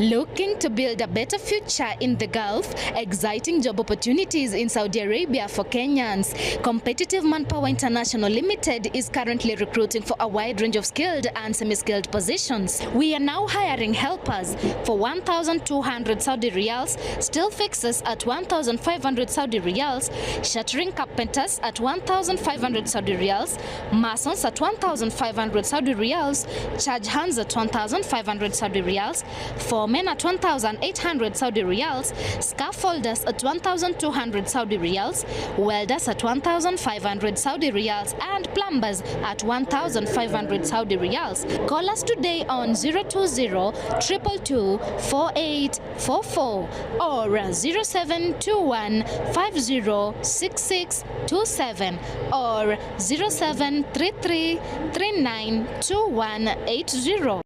Looking to build a better future in the Gulf, exciting job opportunities in Saudi Arabia for Kenyans. Competitive Manpower International Limited is currently recruiting for a wide range of skilled and semi-skilled positions. We are now hiring helpers for 1,200 Saudi riyals, steel fixers at 1,500 Saudi riyals, shuttering carpenters at 1,500 Saudi riyals, masons at 1,500 Saudi riyals, charge hands at 1,500 Saudi riyals, foremen at 1,800 Saudi riyals, scaffolders at 1,200 Saudi riyals, welders at 1,500 Saudi riyals, and plumbers at 1,500 Saudi riyals. Call us today on 020-222-4844 or 0721-506627 or 0733-392180.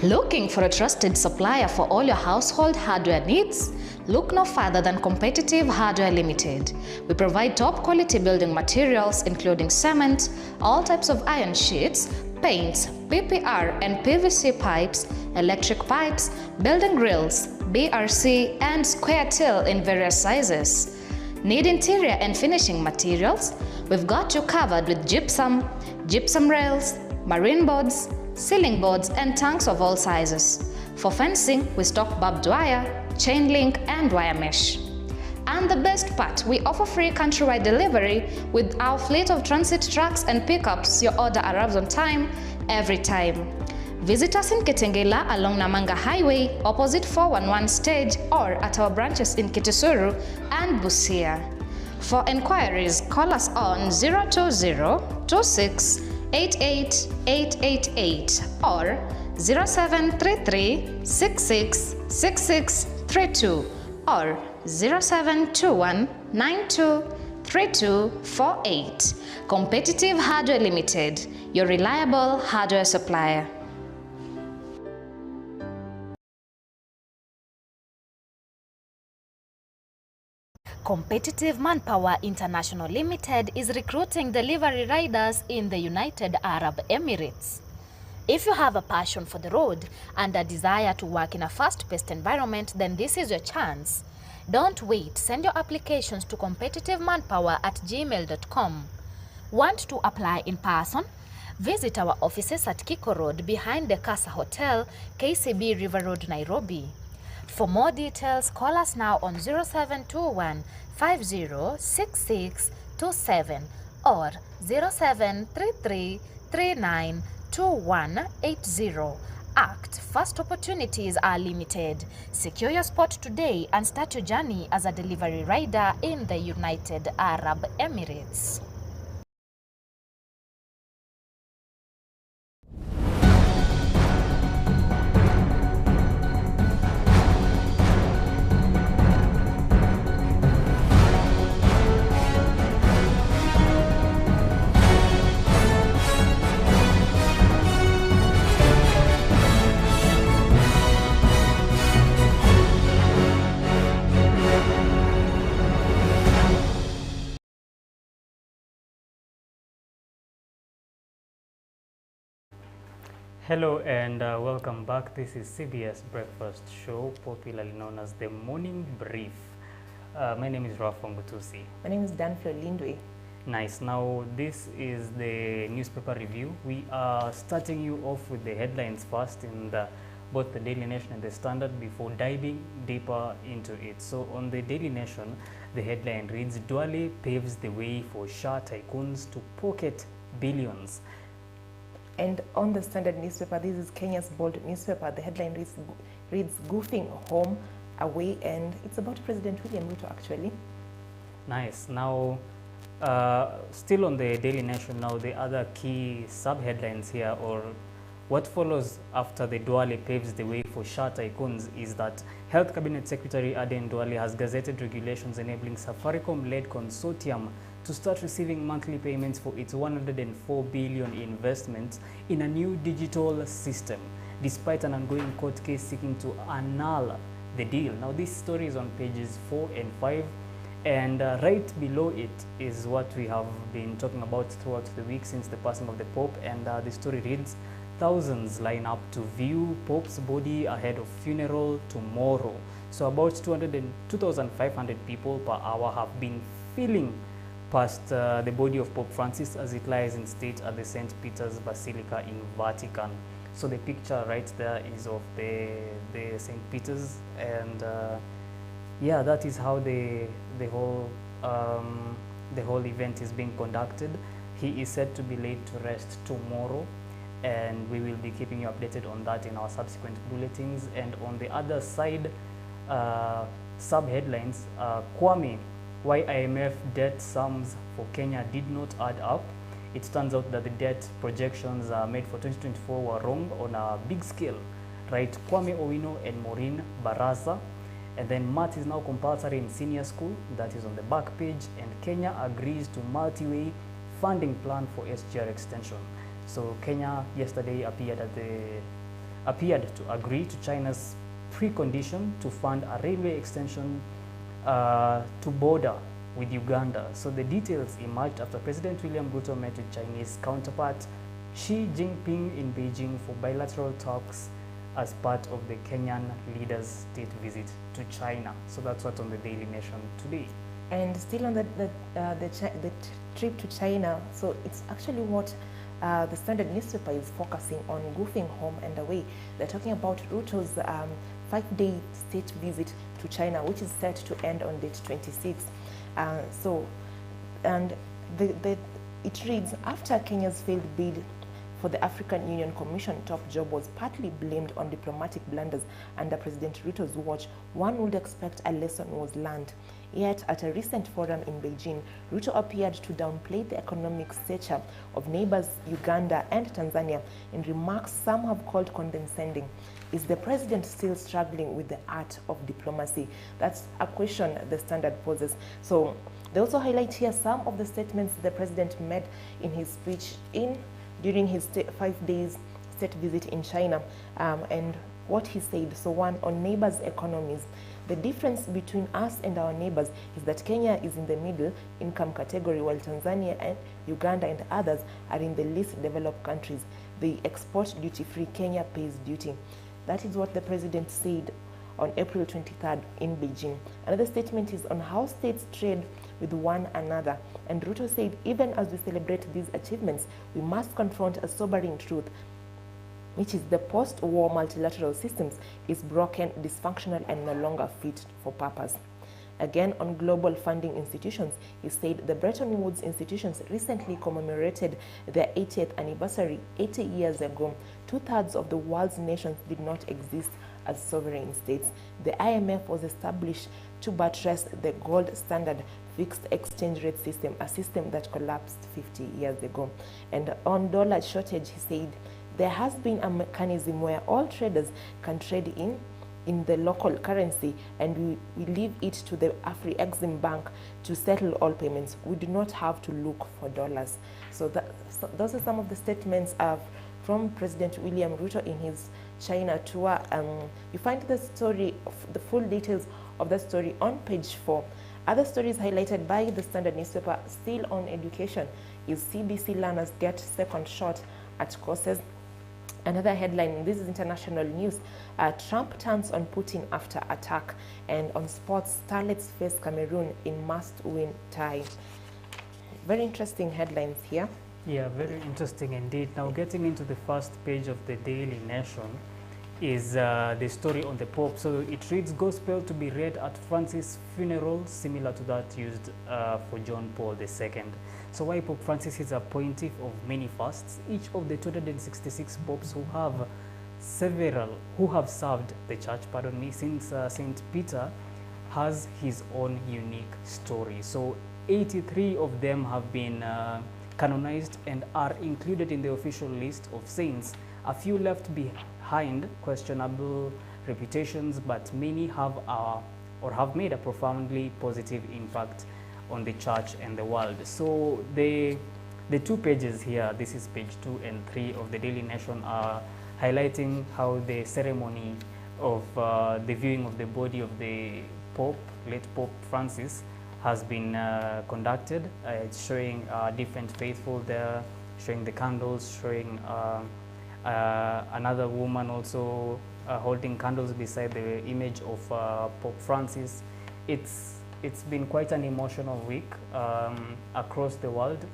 Looking for a trusted supplier for all your household hardware needs? Look no further than Competitive Hardware Limited. We provide top quality building materials including cement, all types of iron sheets, paints, PPR and PVC pipes, electric pipes, building grills, BRC and square till in various sizes. Need interior and finishing materials? We've got you covered with gypsum, gypsum rails, marine boards, ceiling boards and tanks of all sizes. For fencing, we stock barbed wire, chain link and wire mesh. And the best part, we offer free countrywide delivery with our fleet of transit trucks and pickups. Your order arrives on time, every time. Visit us in Kitengela along Namanga Highway, opposite 411 stage, or at our branches in Kitisuru and Busia. For enquiries, call us on 020-26-88888 or 0733-666632 or 0721-923248. Competitive Hardware Limited, your reliable hardware supplier. Competitive Manpower International Limited is recruiting delivery riders in the United Arab Emirates. If you have a passion for the road and a desire to work in a fast-paced environment, then this is your chance. Don't wait. Send your applications to competitivemanpower@gmail.com. Want to apply in person? Visit our offices at Kiko Road behind the Casa Hotel, KCB River Road, Nairobi. For more details, call us now on 0721-506627 or 0733-392180. Act fast, opportunities are limited. Secure your spot today and start your journey as a delivery rider in the United Arab Emirates. Hello and welcome back. This is CBS Breakfast Show, popularly known as the Morning Brief. My name is WANGUTUSI. My name is DANFLOW, LINDWE. Nice. Now this is the newspaper review. We are starting you off with the headlines first in both the Daily Nation and the Standard before diving deeper into it. So on the Daily Nation, the headline reads, Duale paves the way for Shah tycoons to pocket billions. And on the Standard newspaper, this is Kenya's bold newspaper. The headline reads Goofing Home Away, and it's about President William Ruto actually. Nice. Now, still on the Daily Nation now, the other key sub-headlines here, or what follows after the Duale paves the way for Shah tycoons, is that Health Cabinet Secretary Aden Duale has gazetted regulations enabling Safaricom-led consortium to start receiving monthly payments for its 104 billion investment in a new digital system, despite an ongoing court case seeking to annul the deal. Now, this story is on pages 4 and 5, and right below it is what we have been talking about throughout the week since the passing of the Pope, and the story reads, thousands line up to view Pope's body ahead of funeral tomorrow. So about 2,500 people per hour have been filing past the body of Pope Francis as it lies in state at the St. Peter's Basilica in Vatican. So the picture right there is of the St. Peter's, and yeah, that is how the whole event is being conducted. He is set to be laid to rest tomorrow, and we will be keeping you updated on that in our subsequent bulletins. And on the other side, sub-headlines, Kwame, why IMF debt sums for Kenya did not add up. It turns out that the debt projections made for 2024 were wrong on a big scale, right? Kwame Owino and Maureen Baraza. And then math is now compulsory in senior school. That is on the back page. And Kenya agrees to multi-way funding plan for SGR extension. So Kenya yesterday appeared to agree to China's precondition to fund a railway extension to border with Uganda. So the details emerged after President William Ruto met with Chinese counterpart Xi Jinping in Beijing for bilateral talks as part of the Kenyan leader's state visit to China. So that's what's on the Daily Nation today. And still on the trip to China, so it's actually what the Standard newspaper is focusing on, goofing home and away. They're talking about Ruto's 5-day state visit to China, which is set to end on date 26. It reads, after Kenya's failed bid for the African Union Commission top job was partly blamed on diplomatic blunders under President Ruto's watch, one would expect a lesson was learned. Yet, at a recent forum in Beijing, Ruto appeared to downplay the economic stature of neighbors Uganda and Tanzania in remarks some have called condescending. Is the president still struggling with the art of diplomacy? That's a question the Standard poses. So they also highlight here some of the statements the president made in his speech during his 5 days state visit in China, and what he said. So one, on neighbors' economies. The difference between us and our neighbors is that Kenya is in the middle income category, while Tanzania and Uganda and others are in the least developed countries. They export duty-free, Kenya pays duty. That is what the president said on April 23rd in Beijing. Another statement is on how states trade with one another. And Ruto said, even as we celebrate these achievements, we must confront a sobering truth, which is the post-war multilateral systems is broken, dysfunctional, and no longer fit for purpose. Again, on global funding institutions, he said the Bretton Woods institutions recently commemorated their 80th anniversary 80 years ago. 2/3 of the world's nations did not exist as sovereign states. The IMF was established to buttress the gold standard fixed exchange rate system, a system that collapsed 50 years ago. And on dollar shortage, he said, there has been a mechanism where all traders can trade in the local currency, and we leave it to the Afri-Exim Bank to settle all payments. We do not have to look for dollars. So those are some of the statements from President William Ruto in his China tour. You find the story, the full details of the story on page 4. Other stories highlighted by the Standard newspaper, still on education, is CBC learners get second shot at courses. Another headline, this is international news, Trump turns on Putin after attack. And on sports, starlets face Cameroon in must-win tie. Very interesting headlines here. Yeah, very interesting indeed. Now, getting into the first page of the Daily Nation is the story on the Pope. So it reads, Gospel to be read at Francis' funeral, similar to that used for John Paul II. So why Pope Francis is a pontiff of many fasts, each of the 266 popes who have served the church, since St. Peter has his own unique story. So 83 of them have been canonized and are included in the official list of saints. A few left behind questionable reputations, but many have made a profoundly positive impact on the church and the world. So the two pages here, this is page 2 and 3 of the Daily Nation, are highlighting how the ceremony of the viewing of the body of the Pope, late Pope Francis, has been conducted. It's showing different faithful there, showing the candles, showing Another woman also holding candles beside the image of Pope Francis. It's been quite an emotional week across the world,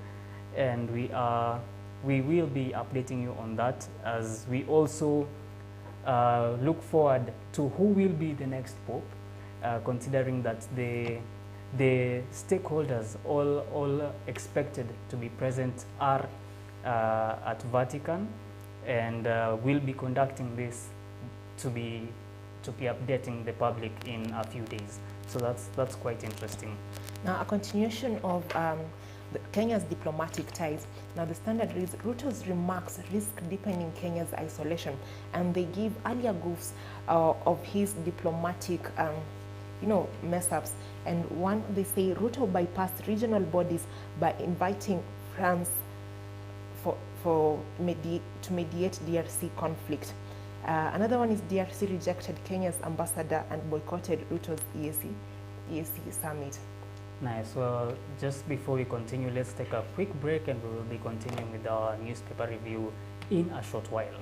and we will be updating you on that as we also look forward to who will be the next Pope, considering that the stakeholders all expected to be present are at Vatican, and we'll be conducting this to be updating the public in a few days. So that's quite interesting. Now, a continuation of Kenya's diplomatic ties. Now, the Standard reads, Ruto's remarks risk deepening Kenya's isolation, and they give earlier goofs of his diplomatic mess-ups. And one, they say Ruto bypassed regional bodies by inviting France to mediate DRC conflict. Another one is DRC rejected Kenya's ambassador and boycotted Ruto's EAC summit. Nice. Well, just before we continue, let's take a quick break, and we will be continuing with our newspaper review in a short while.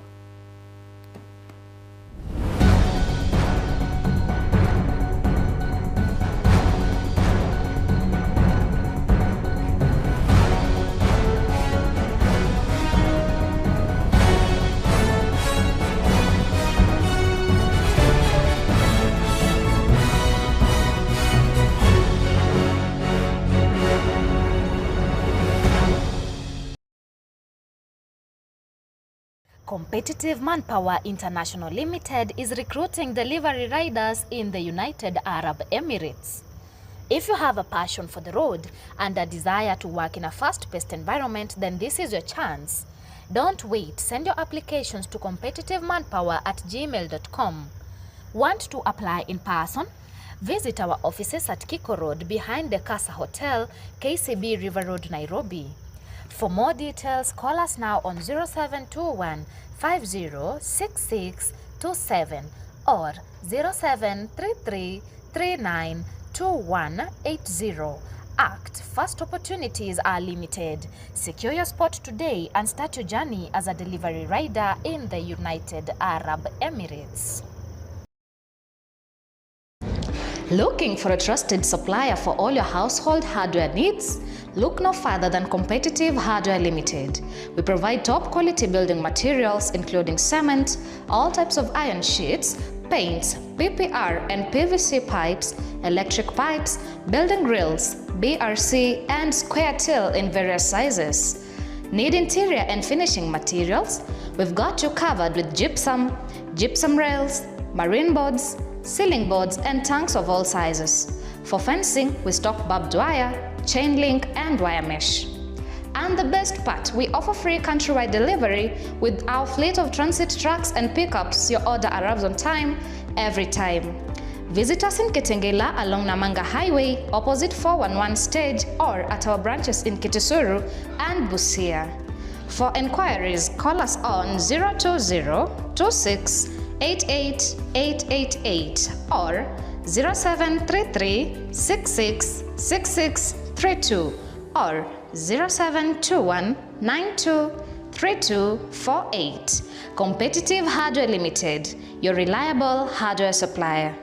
Competitive Manpower International Limited is recruiting delivery riders in the United Arab Emirates. If you have a passion for the road and a desire to work in a fast-paced environment, then this is your chance. Don't wait. Send your applications to competitivemanpower@gmail.com. Want to apply in person? Visit our offices at Kiko Road behind the Casa Hotel, KCB River Road, Nairobi. For more details, call us now on 0721 506627 or 0733 392180. Act. First opportunities are limited. Secure your spot today and start your journey as a delivery rider in the United Arab Emirates. Looking for a trusted supplier for all your household hardware needs? Look no further than Competitive Hardware Limited. We provide top quality building materials including cement, all types of iron sheets, paints, PPR and PVC pipes, electric pipes, building grills, BRC and square till in various sizes. Need interior and finishing materials? We've got you covered with gypsum rails, marine boards, ceiling boards and tanks of all sizes. For fencing, we stock barbed wire, chain link and wire mesh. And the best part, we offer free countrywide delivery with our fleet of transit trucks and pickups. Your order arrives on time, every time. Visit us in Kitengela along Namanga Highway, opposite 411 stage, or at our branches in Kitisuru and Busia. For enquiries, call us on 020-26-88888 or 0733-666632 or 0721-923248. Competitive Hardware Limited, your reliable hardware supplier.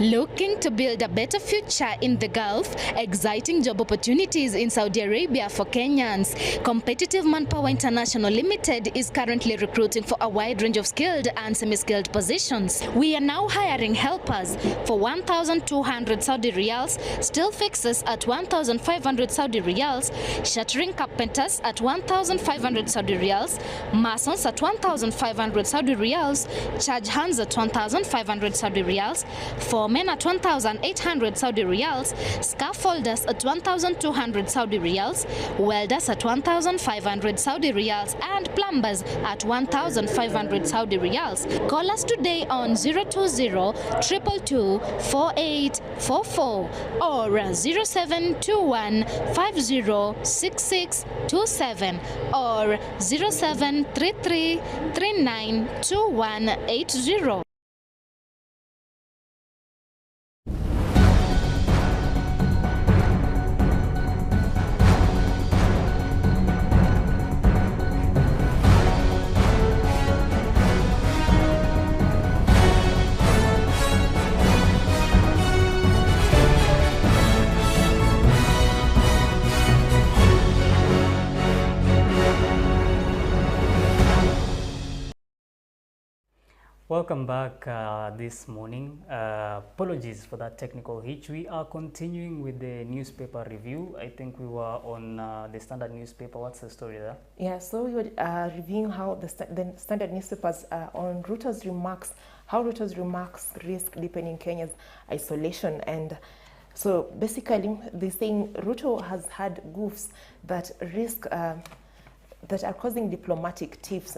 Looking to build a better future in the Gulf? Exciting job opportunities in Saudi Arabia for Kenyans. Competitive Manpower International Limited is currently recruiting for a wide range of skilled and semi-skilled positions. We are now hiring helpers for 1,200 Saudi riyals, steel fixers at 1,500 Saudi riyals, shuttering carpenters at 1,500 Saudi riyals, masons at 1,500 Saudi riyals, charge hands at 1,500 Saudi riyals, foremen at 1,800 Saudi riyals, scaffolders at 1,200 Saudi riyals, welders at 1,500 Saudi riyals, and plumbers at 1,500 Saudi riyals. Call us today on 020-222-4844 or 0721-506627 or 0733-392180. Welcome back this morning. Apologies for that technical hitch. We are continuing with the newspaper review. I think we were on the Standard newspaper. What's the story there? Yeah, so we were reviewing how the Standard newspapers on Ruto's remarks, how Ruto's remarks risk deepening Kenya's isolation. And so basically, they're saying Ruto has had goofs that risk, that are causing diplomatic tiffs.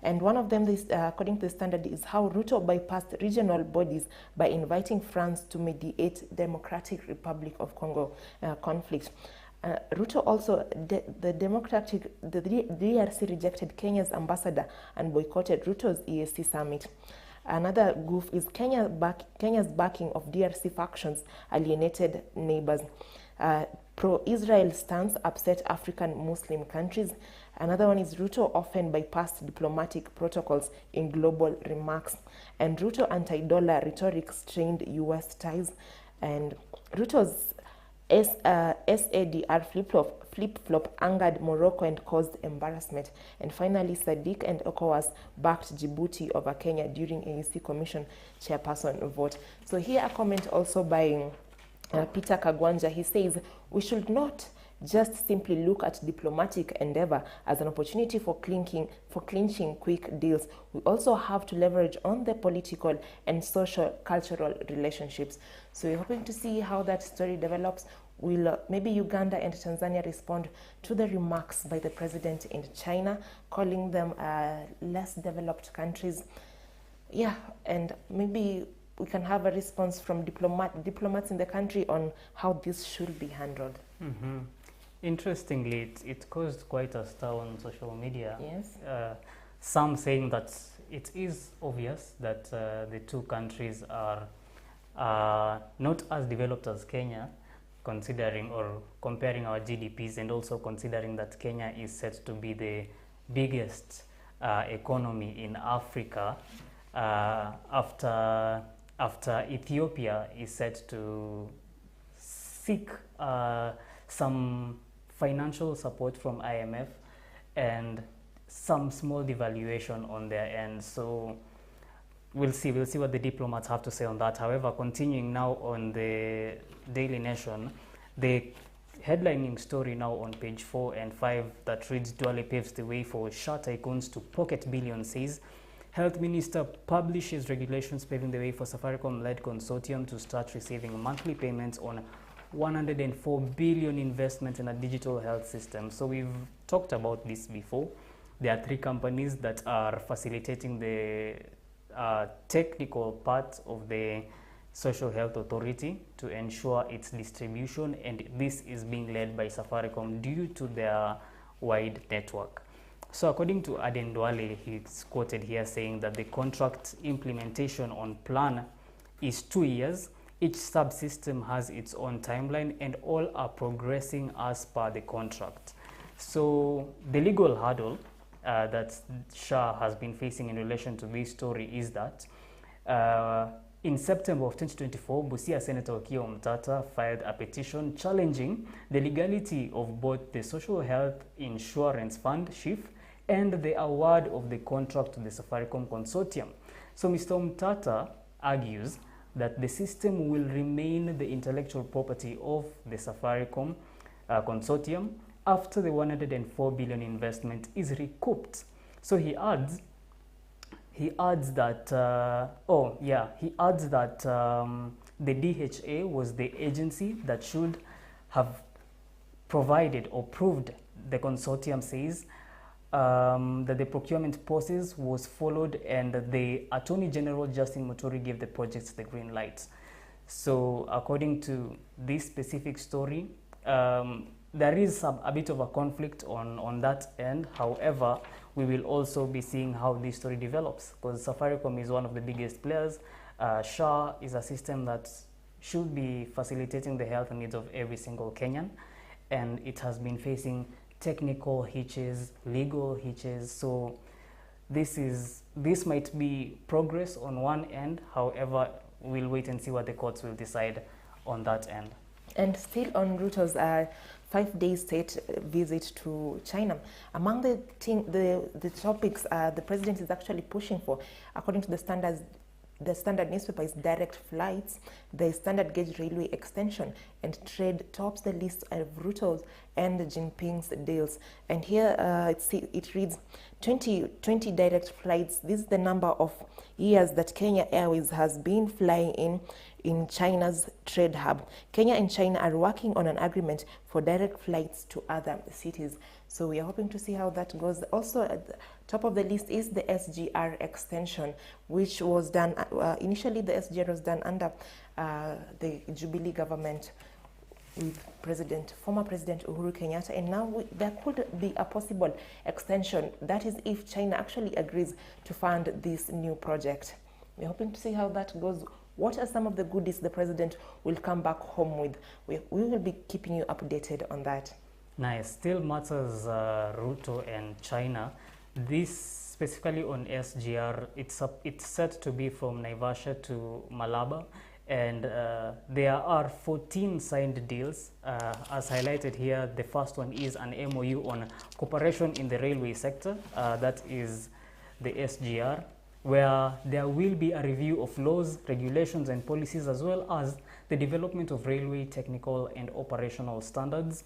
And one of them, is, according to the Standard, is how Ruto bypassed regional bodies by inviting France to mediate Democratic Republic of Congo conflict. Ruto also, the DRC rejected Kenya's ambassador and boycotted Ruto's EAC summit. Another goof is Kenya's backing of DRC factions alienated neighbors. Pro-Israel stance upset African Muslim countries. Another one is Ruto often bypassed diplomatic protocols in global remarks. And Ruto anti-dollar rhetoric strained U.S. ties. And Ruto's SADR flip-flop angered Morocco and caused embarrassment. And finally, Sadiq and ECOWAS backed Djibouti over Kenya during AEC Commission chairperson vote. So here a comment also by Peter Kagwanja. He says, we should not just simply look at diplomatic endeavor as an opportunity for clinching quick deals. We also have to leverage on the political and social cultural relationships. So we're hoping to see how that story develops. Will maybe Uganda and Tanzania respond to the remarks by the president in China, calling them less developed countries? Yeah, and maybe we can have a response from diplomats in the country on how this should be handled. Mm-hmm. Interestingly, it caused quite a stir on social media. Yes. Some saying that it is obvious that the two countries are not as developed as Kenya, considering or comparing our GDPs, and also considering that Kenya is set to be the biggest economy in Africa after Ethiopia is set to seek some financial support from IMF and some small devaluation on their end. So we'll see what the diplomats have to say on that. However, continuing now on the Daily Nation, the headlining story now on page 4 and 5 that reads, Duale paves the way for Shah tycoons to pocket billions, says Health Minister publishes regulations paving the way for Safaricom-led consortium to start receiving monthly payments on 104 billion investment in a digital health system. So we've talked about this before. There are 3 companies that are facilitating the technical part of the Social Health Authority to ensure its distribution, and this is being led by Safaricom due to their wide network. So according to Aden Duale, he's quoted here saying that the contract implementation on plan is 2 years. Each subsystem has its own timeline and all are progressing as per the contract. So the legal hurdle that Shah has been facing in relation to this story is that in September of 2024, Busia Senator Okiya Omtata filed a petition challenging the legality of both the Social Health Insurance Fund, SHIF, and the award of the contract to the Safaricom Consortium. So Mr. Omtata argues that the system will remain the intellectual property of the Safaricom Consortium after the 104 billion investment is recouped. So he adds that the DHA was the agency that should have provided or proved, the consortium says, that the procurement process was followed, and the Attorney General Justin Muturi gave the projects the green light. So according to this specific story, there is a bit of a conflict on that end. However, we will also be seeing how this story develops, because Safaricom is one of the biggest players. SHA is a system that should be facilitating the health needs of every single Kenyan, and it has been facing technical hitches, legal hitches. So this might be progress on one end. However, we'll wait and see what the courts will decide on that end. And still on Ruto's 5-day state visit to China, among the topics the president is actually pushing for, according to the Standard newspaper, is direct flights, the standard gauge railway extension, and trade tops the list of Ruto's and Jinping's deals. And here it reads 20 direct flights. This is the number of years that Kenya Airways has been flying in China's trade hub. Kenya and China are working on an agreement for direct flights to other cities. So we are hoping to see how that goes. Also at the top of the list is the SGR extension, which was done, initially the SGR was done under the Jubilee government with former President Uhuru Kenyatta, and now there could be a possible extension. That is if China actually agrees to fund this new project. We're hoping to see how that goes. What are some of the goodies the president will come back home with? We will be keeping you updated on that. Nice. Still matters Ruto and China. This specifically on SGR, it's set to be from Naivasha to Malaba, and there are 14 signed deals. As highlighted here, the first one is an MOU on cooperation in the railway sector, that is the SGR, where there will be a review of laws, regulations and policies, as well as the development of railway technical and operational standards.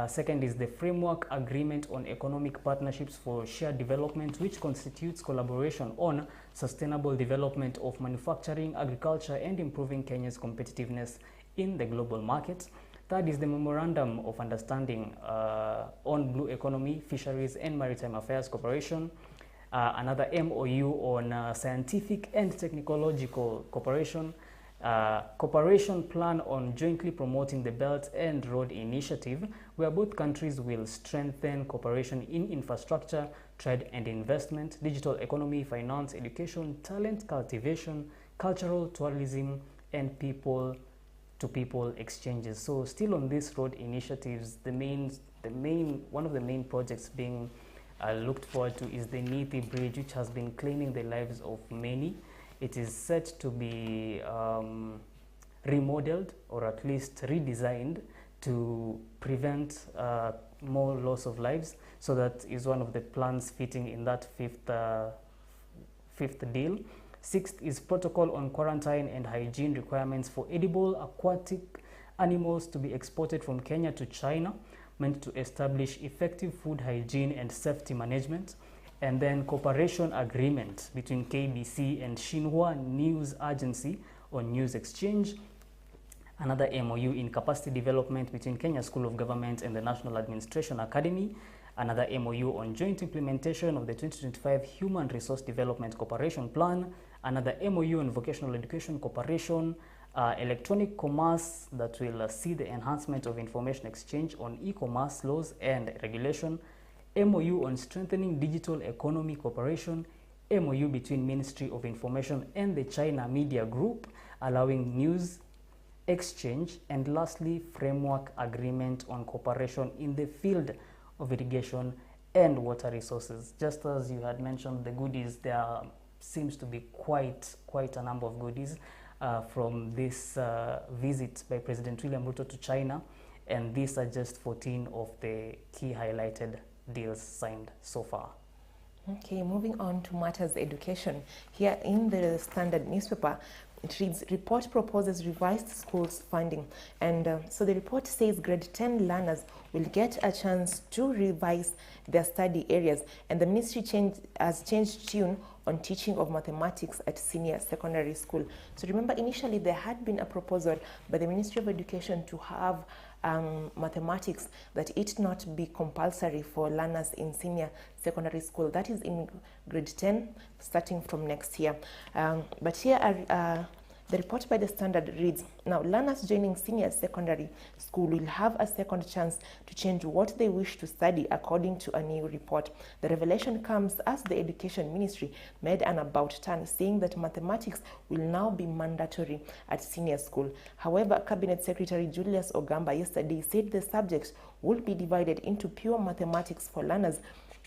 Second is the framework agreement on economic partnerships for shared development, which constitutes collaboration on sustainable development of manufacturing, agriculture, and improving Kenya's competitiveness in the global market. Third is the memorandum of understanding on blue economy, fisheries, and maritime affairs cooperation. Another MOU on scientific and technological cooperation. Cooperation plan on jointly promoting the Belt and Road Initiative, where both countries will strengthen cooperation in infrastructure, trade and investment, digital economy, finance, education, talent cultivation, cultural tourism, and people-to-people exchanges. So still on these road initiatives, one of the main projects being looked forward to is the Nithi Bridge, which has been claiming the lives of many. It is set to be remodeled, or at least redesigned, to prevent more loss of lives. So that is one of the plans fitting in that fifth deal. Sixth is protocol on quarantine and hygiene requirements for edible aquatic animals to be exported from Kenya to China, meant to establish effective food hygiene and safety management. And then cooperation agreement between KBC and Xinhua News Agency on news exchange. Another MOU in capacity development between Kenya School of Government and the National Administration Academy. Another MOU on joint implementation of the 2025 Human Resource Development Cooperation Plan. Another MOU on vocational education cooperation. Electronic commerce that will see the enhancement of information exchange on e-commerce laws and regulation. MOU on strengthening digital economy cooperation, MOU between Ministry of Information and the China Media Group, allowing news exchange, and lastly, framework agreement on cooperation in the field of irrigation and water resources. Just as you had mentioned, the goodies, there seems to be quite a number of goodies from this visit by President William Ruto to China, and these are just 14 of the key highlighted deals signed so far. Okay, moving on to matters education. Here in the Standard newspaper, it reads, report proposes revised schools funding. And so the report says grade 10 learners will get a chance to revise their study areas. And the ministry has changed tune on teaching of mathematics at senior secondary school. So remember, initially there had been a proposal by the Ministry of Education to have mathematics, that it not be compulsory for learners in senior secondary school, that is in grade 10 starting from next year. But here the report by the Standard reads, now learners joining senior secondary school will have a second chance to change what they wish to study according to a new report. The revelation comes as the Education Ministry made an about turn, saying that mathematics will now be mandatory at senior school. However, Cabinet Secretary Julius Ogamba yesterday said the subject will be divided into pure mathematics for learners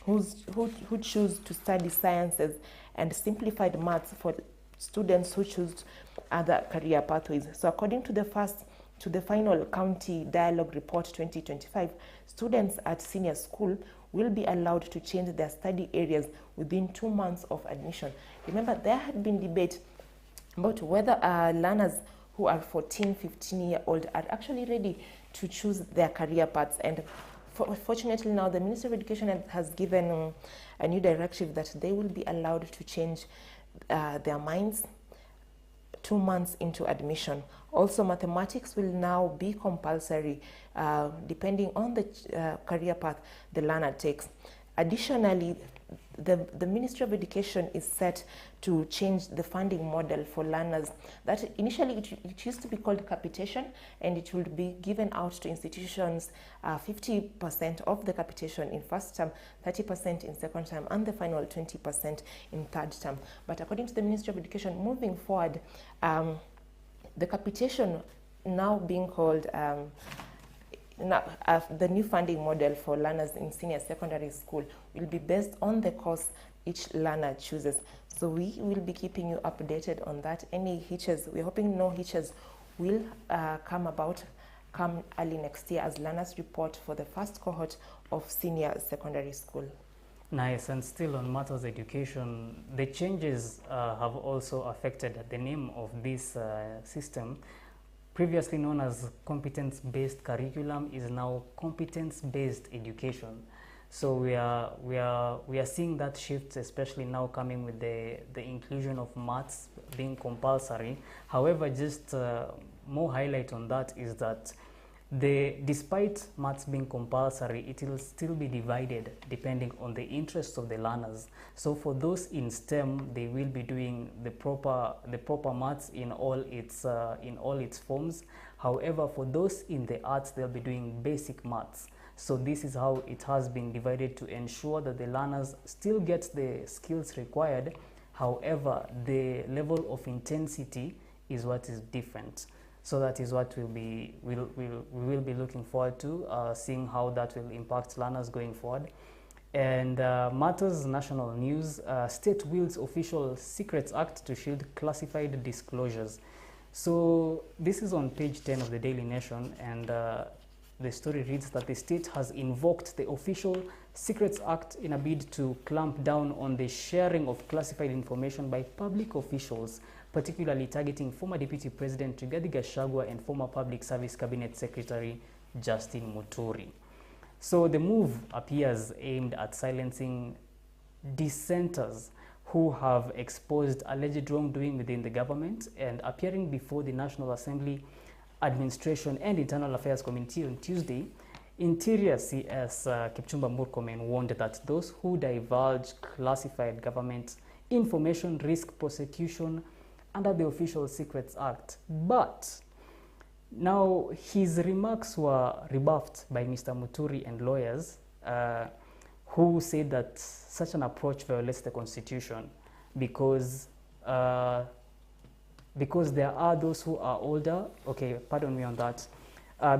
who choose to study sciences, and simplified maths for students who choose other career pathways. So according to the first to the final County Dialogue Report 2025, students at senior school will be allowed to change their study areas within 2 months of admission. Remember, there had been debate about whether learners who are 14, 15-year-old are actually ready to choose their career paths. And fortunately now, the Ministry of Education has given a new directive that they will be allowed to change their minds 2 months into admission. Also, mathematics will now be compulsory depending on the career path the learner takes. Additionally, the Ministry of Education is set to change the funding model for learners. That initially it used to be called capitation, and it will be given out to institutions 50% of the capitation in first term, 30% in second term, and the final 20% in third term. But according to the Ministry of Education, moving forward, the capitation now being called the new funding model for learners in senior secondary school will be based on the course each learner chooses. So we will be keeping you updated on that. Any hitches, we're hoping no hitches will come early next year as learners report for the first cohort of senior secondary school. Nice. And still on matters education, the changes have also affected the name of this system. Previously known as competence-based curriculum is now competence-based education. So we are seeing that shift, especially now coming with the inclusion of maths being compulsory. However, just more highlight on that is that despite maths being compulsory, it will still be divided depending on the interests of the learners. So for those in STEM, they will be doing the proper maths in all its forms. However, for those in the arts, they'll be doing basic maths. So this is how it has been divided to ensure that the learners still get the skills required. However, the level of intensity is what is different. So that is what we will be looking forward to, seeing how that will impact learners going forward. And matters national news, state wields official Secrets Act to shield classified disclosures. So this is on page 10 of the Daily Nation, and the story reads that the state has invoked the official Secrets Act in a bid to clamp down on the sharing of classified information by public officials, particularly targeting former Deputy President Rigathi Gachagua and former Public Service Cabinet Secretary Justin Muturi. So the move appears aimed at silencing dissenters who have exposed alleged wrongdoing within the government, and appearing before the National Assembly Administration and Internal Affairs Committee on Tuesday, Interior CS Kipchumba Murkomen warned that those who divulge classified government information risk prosecution under the Official Secrets Act. But now his remarks were rebuffed by Mr. Muturi and lawyers who said that such an approach violates the Constitution because there are those who are older. Okay, pardon me on that.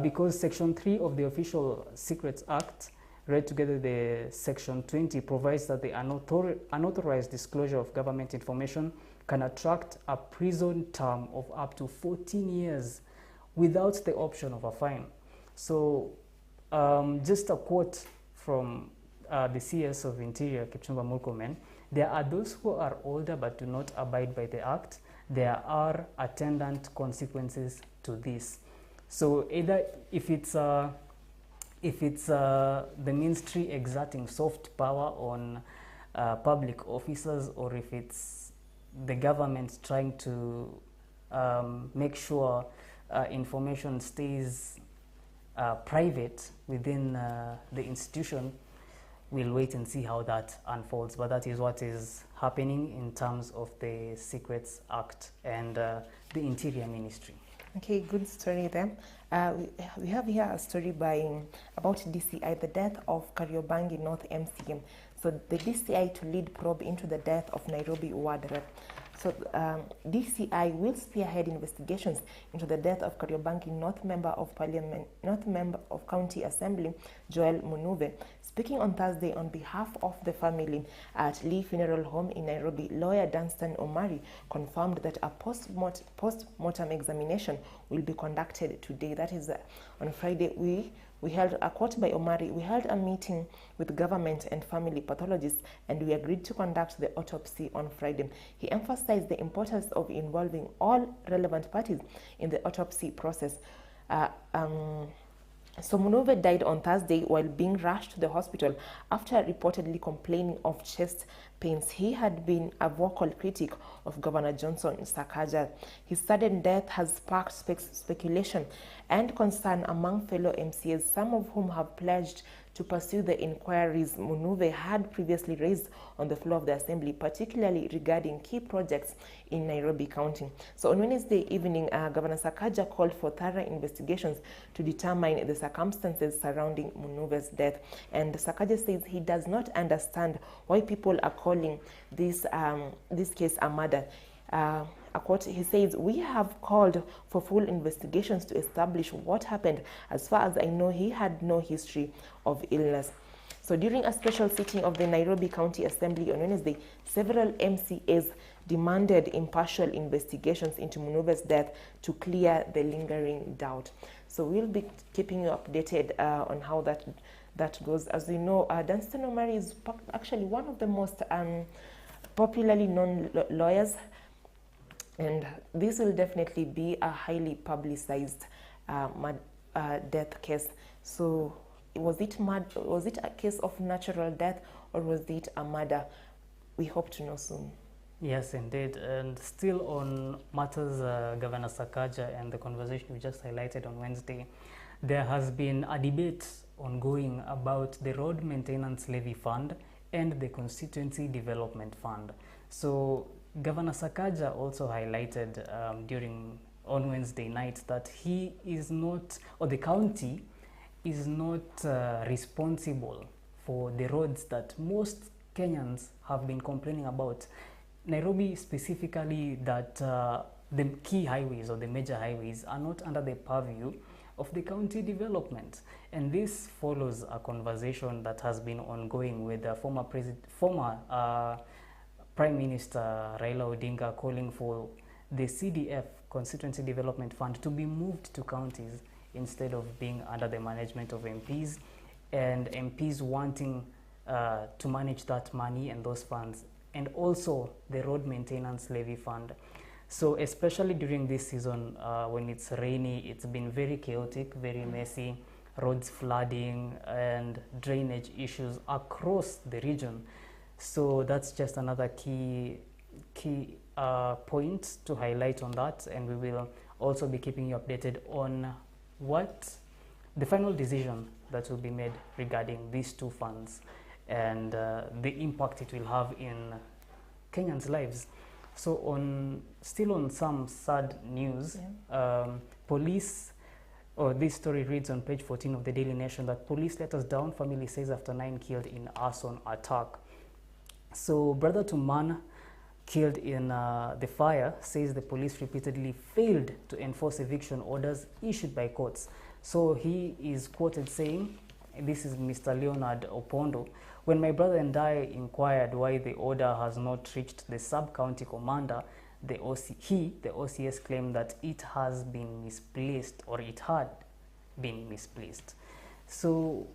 Because Section 3 of the Official Secrets Act, read together the Section 20, provides that the unauthorized disclosure of government information can attract a prison term of up to 14 years without the option of a fine. So just a quote from the CS of Interior, Kipchumba Murkomen: there are those who are older but do not abide by the act. There are attendant consequences to this. So either if it's the ministry exerting soft power on public officers, or if it's the government trying to make sure information stays private within the institution, we'll wait and see how that unfolds. But that is what is happening in terms of the Secrets Act and the Interior Ministry. Okay, good story there. We have here a story about DCI, the death of Kariobangi North MCM. So the DCI to lead probe into the death of Nairobi Ward Rep. So DCI will spearhead investigations into the death of Kariobangi North Member of Parliament, North Member of County Assembly, Joel Munuve. Speaking on Thursday on behalf of the family at Lee Funeral Home in Nairobi, lawyer Dunstan Omari confirmed that a post-mortem examination will be conducted today. That is on Friday. We held a quote by Omari. We held a meeting with government and family pathologists, and we agreed to conduct the autopsy on Friday. He emphasized the importance of involving all relevant parties in the autopsy process. So Munuve died on Thursday while being rushed to the hospital after reportedly complaining of chest pains. He had been a vocal critic of Governor Johnson Sakaja. His sudden death has sparked speculation and concern among fellow MCAs, some of whom have pledged to pursue the inquiries Munuve had previously raised on the floor of the Assembly, particularly regarding key projects in Nairobi County. So on Wednesday evening, Governor Sakaja called for thorough investigations to determine the circumstances surrounding Munuve's death. And Sakaja says he does not understand why people are calling this case a murder. A quote, he says, "We have called for full investigations to establish what happened. As far as I know, he had no history of illness." So during a special sitting of the Nairobi County Assembly on Wednesday, several MCAs demanded impartial investigations into Munuve's death to clear the lingering doubt. So we'll be keeping you updated on how that goes. As we know, Danstan Omari is actually one of the most popularly known lawyers, and this will definitely be a highly publicized death case. So was it a case of natural death, or was it a murder? We hope to know soon. Yes, indeed. And still on matters Governor Sakaja and the conversation we just highlighted on Wednesday, there has been a debate ongoing about the Road Maintenance Levy Fund and the Constituency Development Fund. So Governor Sakaja also highlighted on Wednesday night that he is not, or the county is not responsible for the roads that most Kenyans have been complaining about. Nairobi specifically, that the key highways or the major highways are not under the purview of the county development. And this follows a conversation that has been ongoing with the former Prime Minister Raila Odinga, calling for the CDF, Constituency Development Fund, to be moved to counties instead of being under the management of MPs, and MPs wanting to manage that money and those funds, and also the Road Maintenance Levy Fund. So especially during this season, when it's rainy, it's been very chaotic, very messy, roads flooding and drainage issues across the region. So that's just another key point to highlight on that, and we will also be keeping you updated on what the final decision that will be made regarding these two funds and the impact it will have in Kenyans' lives. So still on some sad news, police, this story reads on page 14 of the Daily Nation that police let us down, family says after 9 killed in arson attack. So brother to man killed in the fire says the police repeatedly failed to enforce eviction orders issued by courts. So he is quoted saying, this is Mr. Leonard Opondo, "When my brother and I inquired why the order has not reached the sub-county commander, the OCS claimed that it has been misplaced, or it had been misplaced." So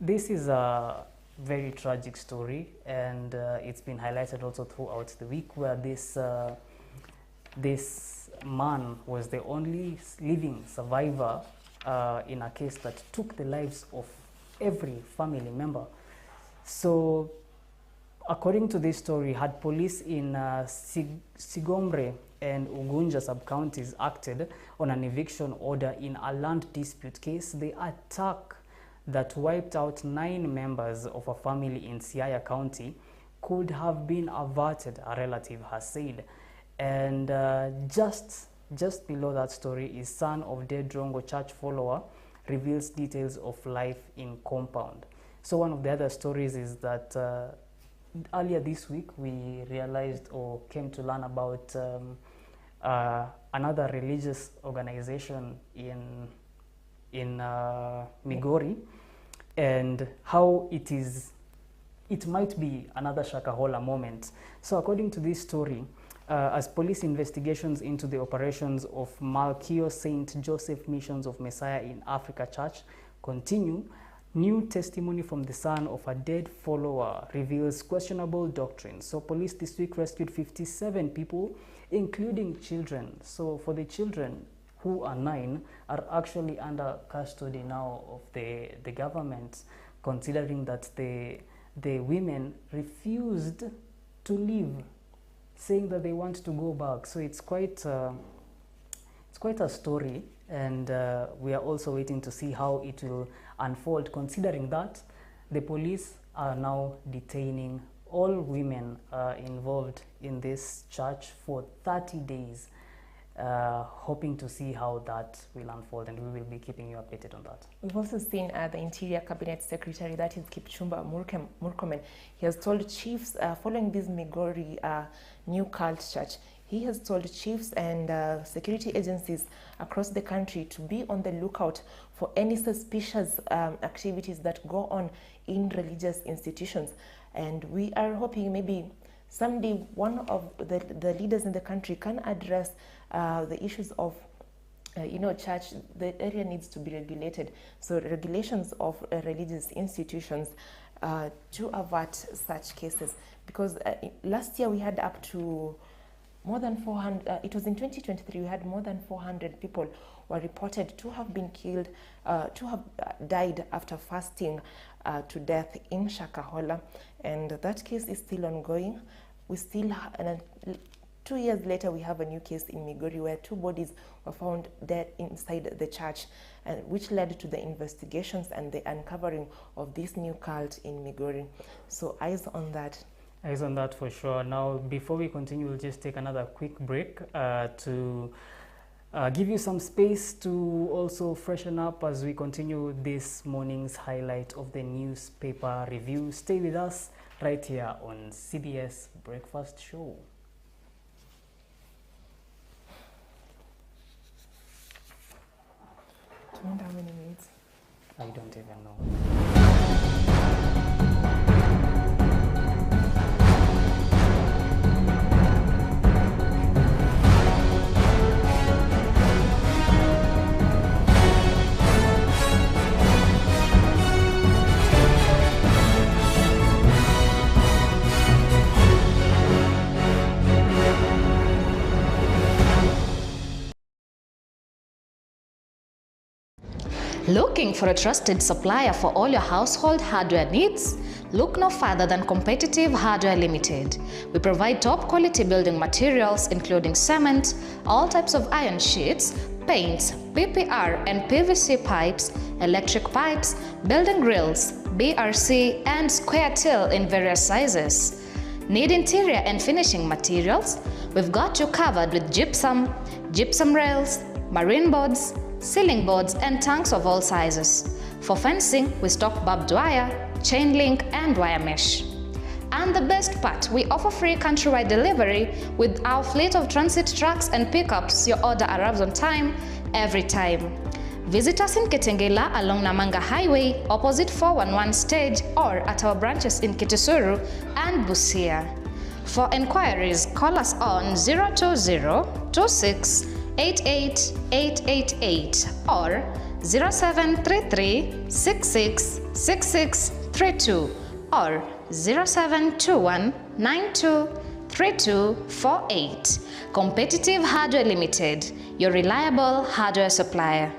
this is a very tragic story, and it's been highlighted also throughout the week, where this man was the only living survivor in a case that took the lives of every family member. So according to this story, had police in Sigomre and Ugunja sub-counties acted on an eviction order in a land dispute case, the attack that wiped out 9 members of a family in Siaya County could have been averted, a relative has said. And just below that story is son of dead Rongo church follower reveals details of life in compound. So one of the other stories is that earlier this week we realized or came to learn about another religious organization in Migori, and how it might be another Shakahola moment. So according to this story, as police investigations into the operations of Malchio St. Joseph Missions of Messiah in Africa Church continue, new testimony from the son of a dead follower reveals questionable doctrine. So police this week rescued 57 people, including children. So for the children, who are 9, are actually under custody now of the government, considering that the women refused to leave, saying that they want to go back. So it's quite a story, and we are also waiting to see how it will unfold, considering that the police are now detaining all women involved in this church for 30 days, hoping to see how that will unfold, and we will be keeping you updated on that. We've also seen the Interior Cabinet Secretary, that is Kipchumba Murkomen. He has told chiefs, following this Migori new cult church, he has told chiefs and security agencies across the country to be on the lookout for any suspicious activities that go on in religious institutions. And we are hoping maybe someday one of the leaders in the country can address the issues of church. The area needs to be regulated. So regulations of religious institutions to avert such cases. Because last year we had up to more than 400, it was in 2023, we had more than 400 people were reported to have been killed, to have died after fasting to death in Shakahola. And that case is still ongoing. We still, 2 years later, we have a new case in Migori where 2 bodies were found dead inside the church, which led to the investigations and the uncovering of this new cult in Migori. So eyes on that. Eyes on that for sure. Now, before we continue, we'll just take another quick break to give you some space to also freshen up as we continue this morning's highlight of the newspaper review. Stay with us right here on CBS Breakfast Show. I wonder how many minutes. I don't even know. Looking for a trusted supplier for all your household hardware needs? Look no further than Competitive Hardware Limited. We provide top quality building materials including cement, all types of iron sheets, paints, PPR and PVC pipes, electric pipes, building grills, BRC and square till in various sizes. Need interior and finishing materials? We've got you covered with gypsum, gypsum rails, marine boards, ceiling boards and tanks of all sizes. For fencing, we stock barbed wire, chain link and wire mesh. And the best part, we offer free countrywide delivery with our fleet of transit trucks and pickups. Your order arrives on time, every time. Visit us in Kitengela along Namanga Highway, opposite 411 stage, or at our branches in Kitisuru and Busia. For enquiries, call us on 020-26 88888 or 0733 66 6632 or 0721 92 3248. Competitive Hardware Limited, your reliable hardware supplier.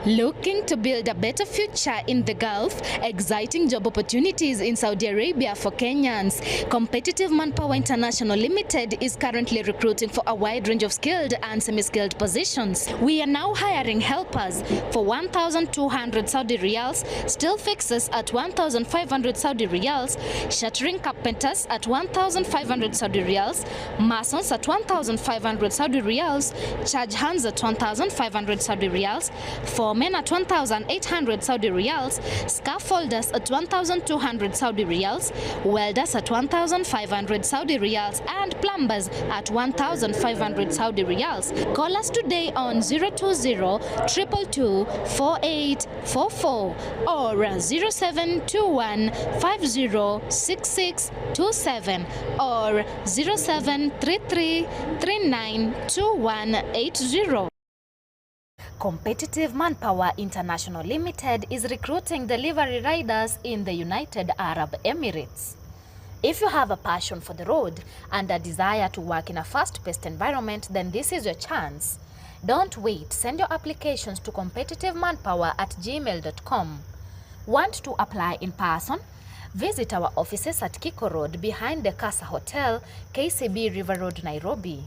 Looking to build a better future in the Gulf? Exciting job opportunities in Saudi Arabia for Kenyans. Competitive Manpower International Limited is currently recruiting for a wide range of skilled and semi-skilled positions. We are now hiring helpers for 1,200 Saudi riyals, steel fixers at 1,500 Saudi riyals, shuttering carpenters at 1,500 Saudi riyals, masons at 1,500 Saudi riyals, charge hands at 1,500 Saudi riyals, for Doormen at 1,800 Saudi riyals, scaffolders at 1,200 Saudi riyals, welders at 1,500 Saudi riyals, and plumbers at 1,500 Saudi riyals. Call us today on 020-222-4844 or 0721-506627 or 0733-392180. Competitive Manpower International Limited is recruiting delivery riders in the United Arab Emirates. If you have a passion for the road and a desire to work in a fast-paced environment, then this is your chance. Don't wait. Send your applications to competitivemanpower@gmail.com. Want to apply in person? Visit our offices at Kiko Road behind the Casa Hotel, KCB River Road, Nairobi.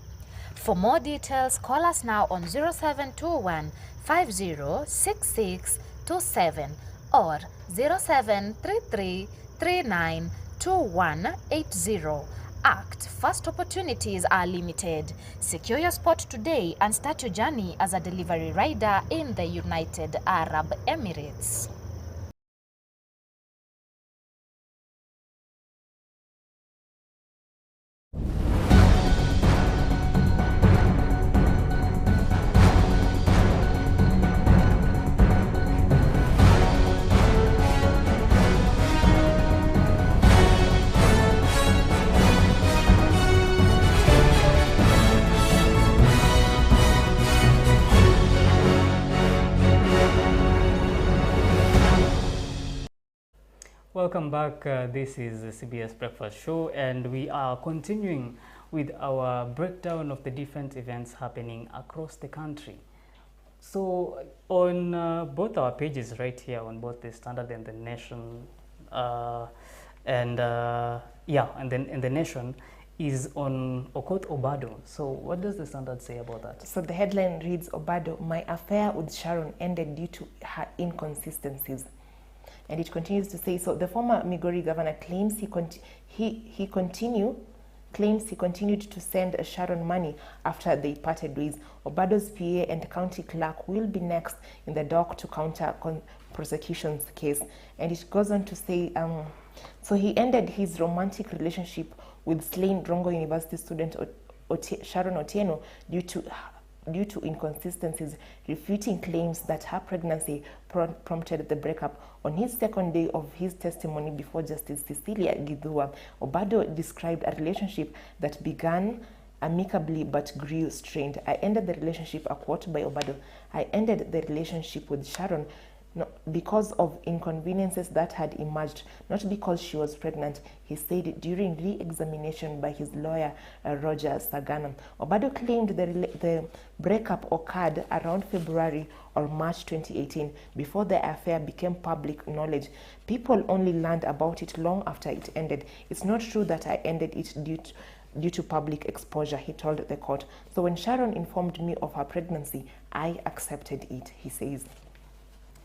For more details, call us now on 0721-506627 or 0733-392180. Act. First opportunities are limited. Secure your spot today and start your journey as a delivery rider in the United Arab Emirates. Welcome back. This is the CBS Breakfast Show, and we are continuing with our breakdown of the different events happening across the country. So on both our pages right here, on both the Standard and the Nation, and then in the Nation is on Okoth Obado. So what does the Standard say about that? So the headline reads, Obado, my affair with Sharon ended due to her inconsistencies. And it continues to say, so the former Migori governor claims he continued to send Sharon money after they parted ways. Obado's PA and county clerk will be next in the dock to counter prosecution's case. And it goes on to say, so he ended his romantic relationship with slain Rongo University student Sharon Otieno due to inconsistencies, refuting claims that her pregnancy prompted the breakup. On his second day of his testimony before Justice Cecilia Githua, Obado described a relationship that began amicably but grew strained. I ended the relationship, a quote by Obado, I ended the relationship with Sharon because of inconveniences that had emerged, not because she was pregnant, he said during re-examination by his lawyer, Roger Sagana. Obado claimed the breakup occurred around February or March 2018, before the affair became public knowledge. People only learned about it long after it ended. It's not true that I ended it due to public exposure, he told the court. So when Sharon informed me of her pregnancy, I accepted it, he says.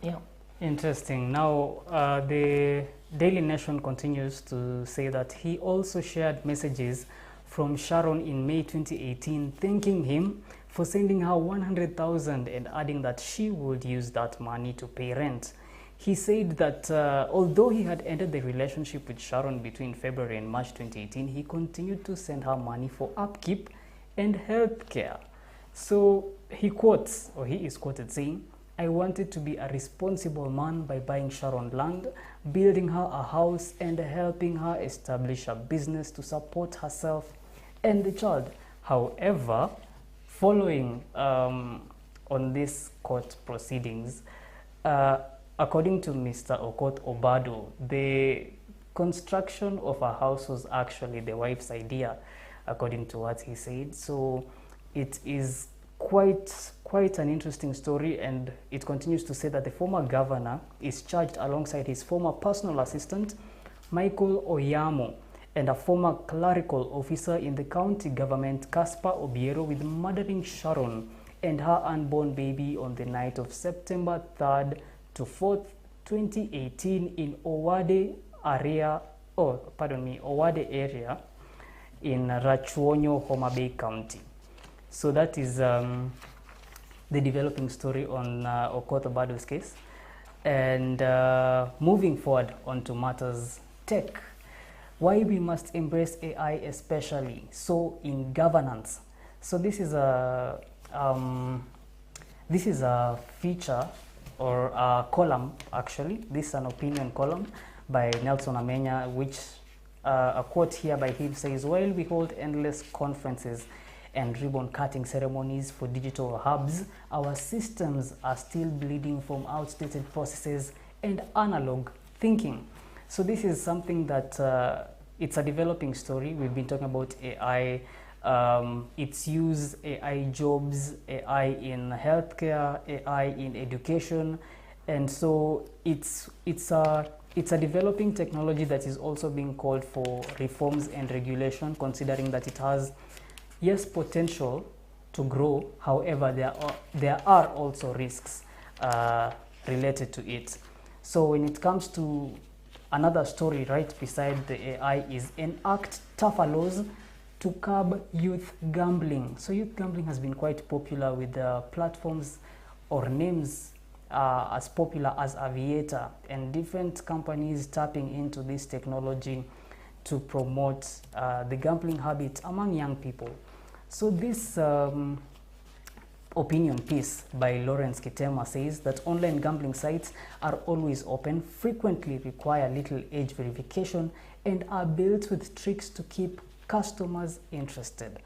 Yeah. Interesting. Now, the Daily Nation continues to say that he also shared messages from Sharon in May 2018, thanking him for sending her 100,000 and adding that she would use that money to pay rent. He said that although he had ended the relationship with Sharon between February and March 2018, he continued to send her money for upkeep and health care. So he is quoted saying, I wanted to be a responsible man by buying Sharon land, building her a house, and helping her establish a business to support herself and the child. However, following on these court proceedings, according to Mr. Okoth Obado, the construction of a house was actually the wife's idea, according to what he said. So it is quite an interesting story, and it continues to say that the former governor is charged alongside his former personal assistant, Michael Oyamo, and a former clerical officer in the county government, Caspar Obiero, with murdering Sharon and her unborn baby on the night of September 3rd to 4th, 2018 in Owade area in Rachuonyo, Homa Bay County. So that is the developing story on Okoth Obado's case. And moving forward onto matters tech, why we must embrace AI, especially so in governance. So this is a feature or a column, actually. This is an opinion column by Nelson Amenya, which a quote here by him says, while we hold endless conferences and ribbon-cutting ceremonies for digital hubs, our systems are still bleeding from outdated processes and analog thinking. So this is something that it's a developing story. We've been talking about AI, its use, AI jobs, AI in healthcare, AI in education, and so it's a developing technology that is also being called for reforms and regulation, considering that it has, yes, potential to grow. However, there are also risks related to it. So when it comes to another story right beside the AI is enact tougher laws to curb youth gambling. So youth gambling has been quite popular with platforms or names as popular as Aviator and different companies tapping into this technology to promote the gambling habit among young people. So this opinion piece by Lawrence Kitema says that online gambling sites are always open, frequently require little age verification, and are built with tricks to keep customers interested.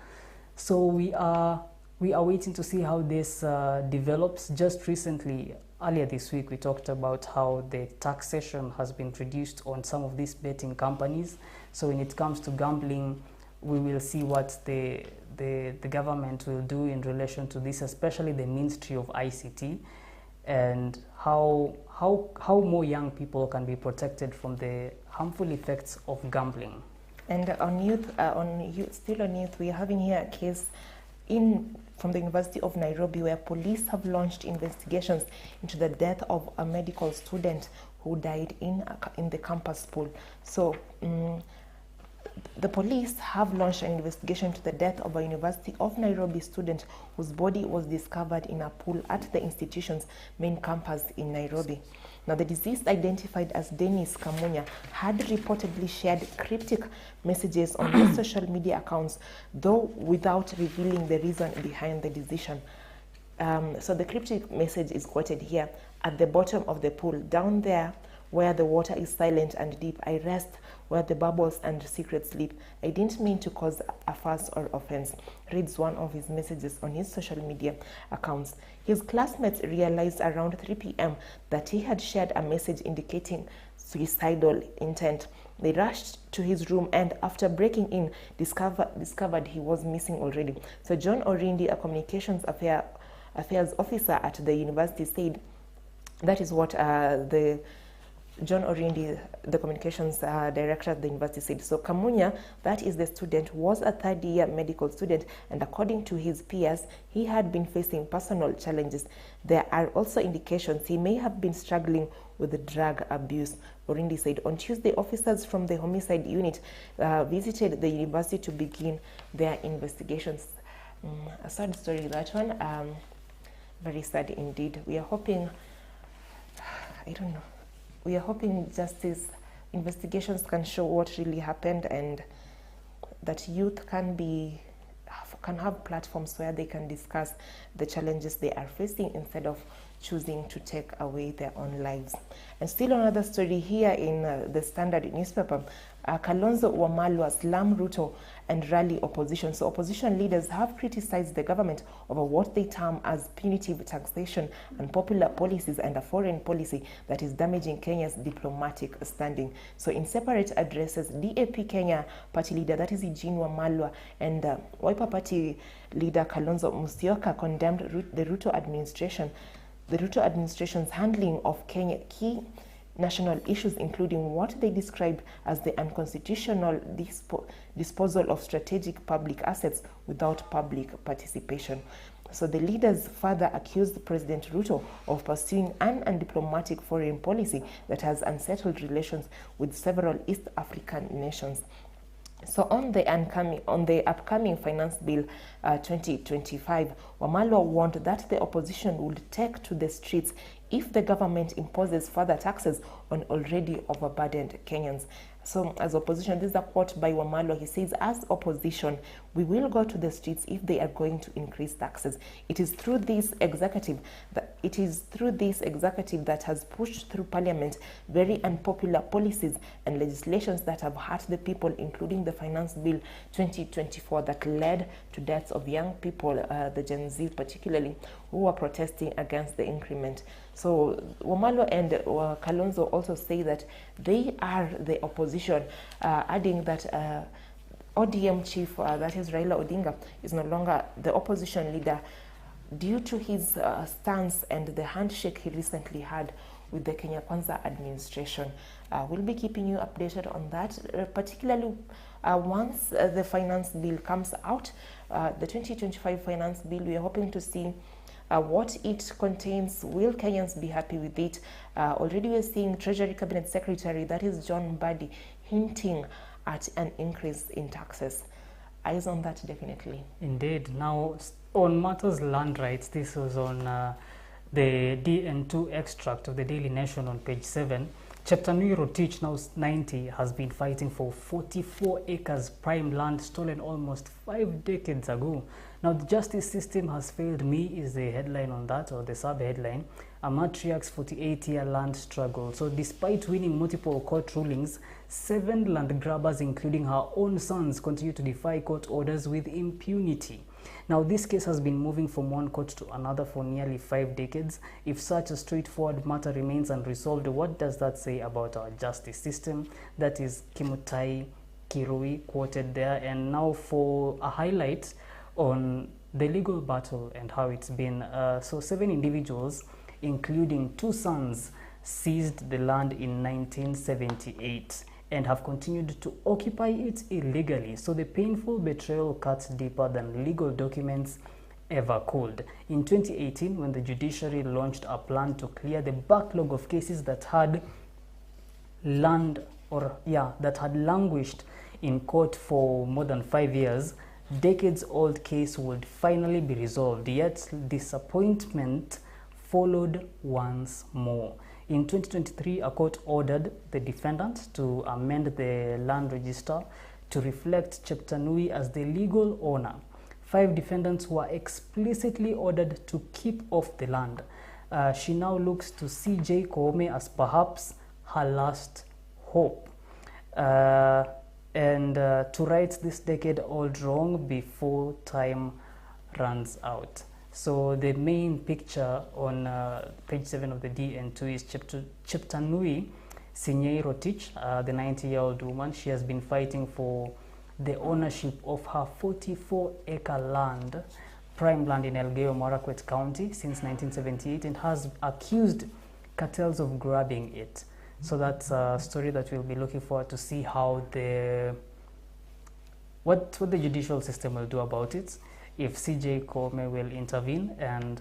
So we are waiting to see how this develops. Just recently, earlier this week, we talked about how the taxation has been reduced on some of these betting companies. So when it comes to gambling, we will see what the government will do in relation to this, especially the Ministry of ICT, and how more young people can be protected from the harmful effects of gambling. And still on youth, we are having here a case from the University of Nairobi where police have launched investigations into the death of a medical student who died in the campus pool. So the police have launched an investigation into the death of a University of Nairobi student whose body was discovered in a pool at the institution's main campus in Nairobi. Now, the deceased, identified as Dennis Kamunya, had reportedly shared cryptic messages on his social media accounts, though without revealing the reason behind the decision. So the cryptic message is quoted here: "At the bottom of the pool, down there where the water is silent and deep, I rest where the bubbles and secrets sleep. I didn't mean to cause a fuss or offense," reads one of his messages on his social media accounts. His classmates realized around 3 p.m. that he had shared a message indicating suicidal intent. They rushed to his room and, after breaking in, discovered he was missing already. So John Orindi, a communications affairs officer at the university, said that is what John Orindi, the communications director at the university, said. So Kamunya, that is the student, was a third-year medical student, and according to his peers, he had been facing personal challenges. There are also indications he may have been struggling with drug abuse, Orindi said. On Tuesday, officers from the homicide unit visited the university to begin their investigations. A sad story, that one. Very sad indeed. We are hoping, we are hoping justice investigations can show what really happened, and that youth can have platforms where they can discuss the challenges they are facing instead of choosing to take away their own lives. And still another story here in the Standard newspaper, Kalonzo Wamalwa slam Ruto and rally opposition. So opposition leaders have criticized the government over what they term as punitive taxation and popular policies and a foreign policy that is damaging Kenya's diplomatic standing. So in separate addresses, DAP Kenya party leader, that is Eugene Wamalwa, and Wiper party leader Kalonzo Musyoka condemned the Ruto administration's handling of Kenya key national issues, including what they described as the unconstitutional disposal of strategic public assets without public participation. So the leaders further accused President Ruto of pursuing an undiplomatic foreign policy that has unsettled relations with several East African nations. So on the upcoming Finance Bill 2025, Wamalwa warned that the opposition would take to the streets if the government imposes further taxes on already overburdened Kenyans. So as opposition, this is a quote by Wamalwa. He says, as opposition, we will go to the streets if they are going to increase taxes. It is through this executive that has pushed through parliament very unpopular policies and legislations that have hurt the people, including the Finance Bill 2024 that led to deaths of young people, the Gen Z particularly, who were protesting against the increment. So Wamalwa and Kalonzo also say that they are the opposition, adding that ODM chief, that is Raila Odinga, is no longer the opposition leader due to his stance and the handshake he recently had with the Kenya Kwanza administration. We'll be keeping you updated on that, particularly once the finance bill comes out, the 2025 finance bill. We are hoping to see what it contains. Will Kenyans be happy with it? Already we're seeing Treasury Cabinet Secretary, that is John Mbadi, hinting at an increase in taxes. Eyes on that, definitely. Indeed. Now, on matters land rights, this was on the DN2 extract of the Daily Nation on page 7. Cheptanui Rotich, now 90, has been fighting for 44 acres prime land stolen almost 5 decades ago. Now, the justice system has failed me is the headline on that, or the sub-headline. A matriarch's 48-year land struggle. So despite winning multiple court rulings, 7 land grabbers, including her own sons, continue to defy court orders with impunity. Now, this case has been moving from one court to another for nearly 5 decades. If such a straightforward matter remains unresolved, what does that say about our justice system? That is Kimutai Kirui quoted there. And now for a highlight on the legal battle and how it's been. So 7 individuals, including 2 sons, seized the land in 1978 and have continued to occupy it illegally. So the painful betrayal cuts deeper than legal documents ever could. In 2018, when the judiciary launched a plan to clear the backlog of cases that had languished in court for more than 5 years, decades-old case would finally be resolved, yet disappointment followed once more. In 2023, a court ordered the defendant to amend the land register to reflect Cheptanui as the legal owner. 5 defendants were explicitly ordered to keep off the land. She now looks to CJ Koome as perhaps her last hope. And to right this decade-old wrong before time runs out. So the main picture on page 7 of the DN2 is Cheptanui Sinyei Rotich, the 90-year-old woman. She has been fighting for the ownership of her 44-acre land, prime land in Elgeyo Marakwet County since 1978, and has accused cartels of grabbing it. So that's a story that we'll be looking forward to see how what the judicial system will do about it, if CJ Koome will intervene, and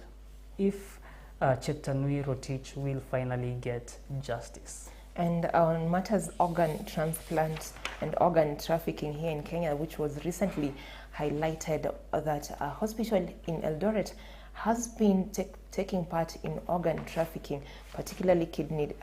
if Cheptanui Rotich will finally get justice. And on matters organ transplants and organ trafficking here in Kenya, which was recently highlighted, that a hospital in Eldoret has been taking part in organ trafficking, particularly kidney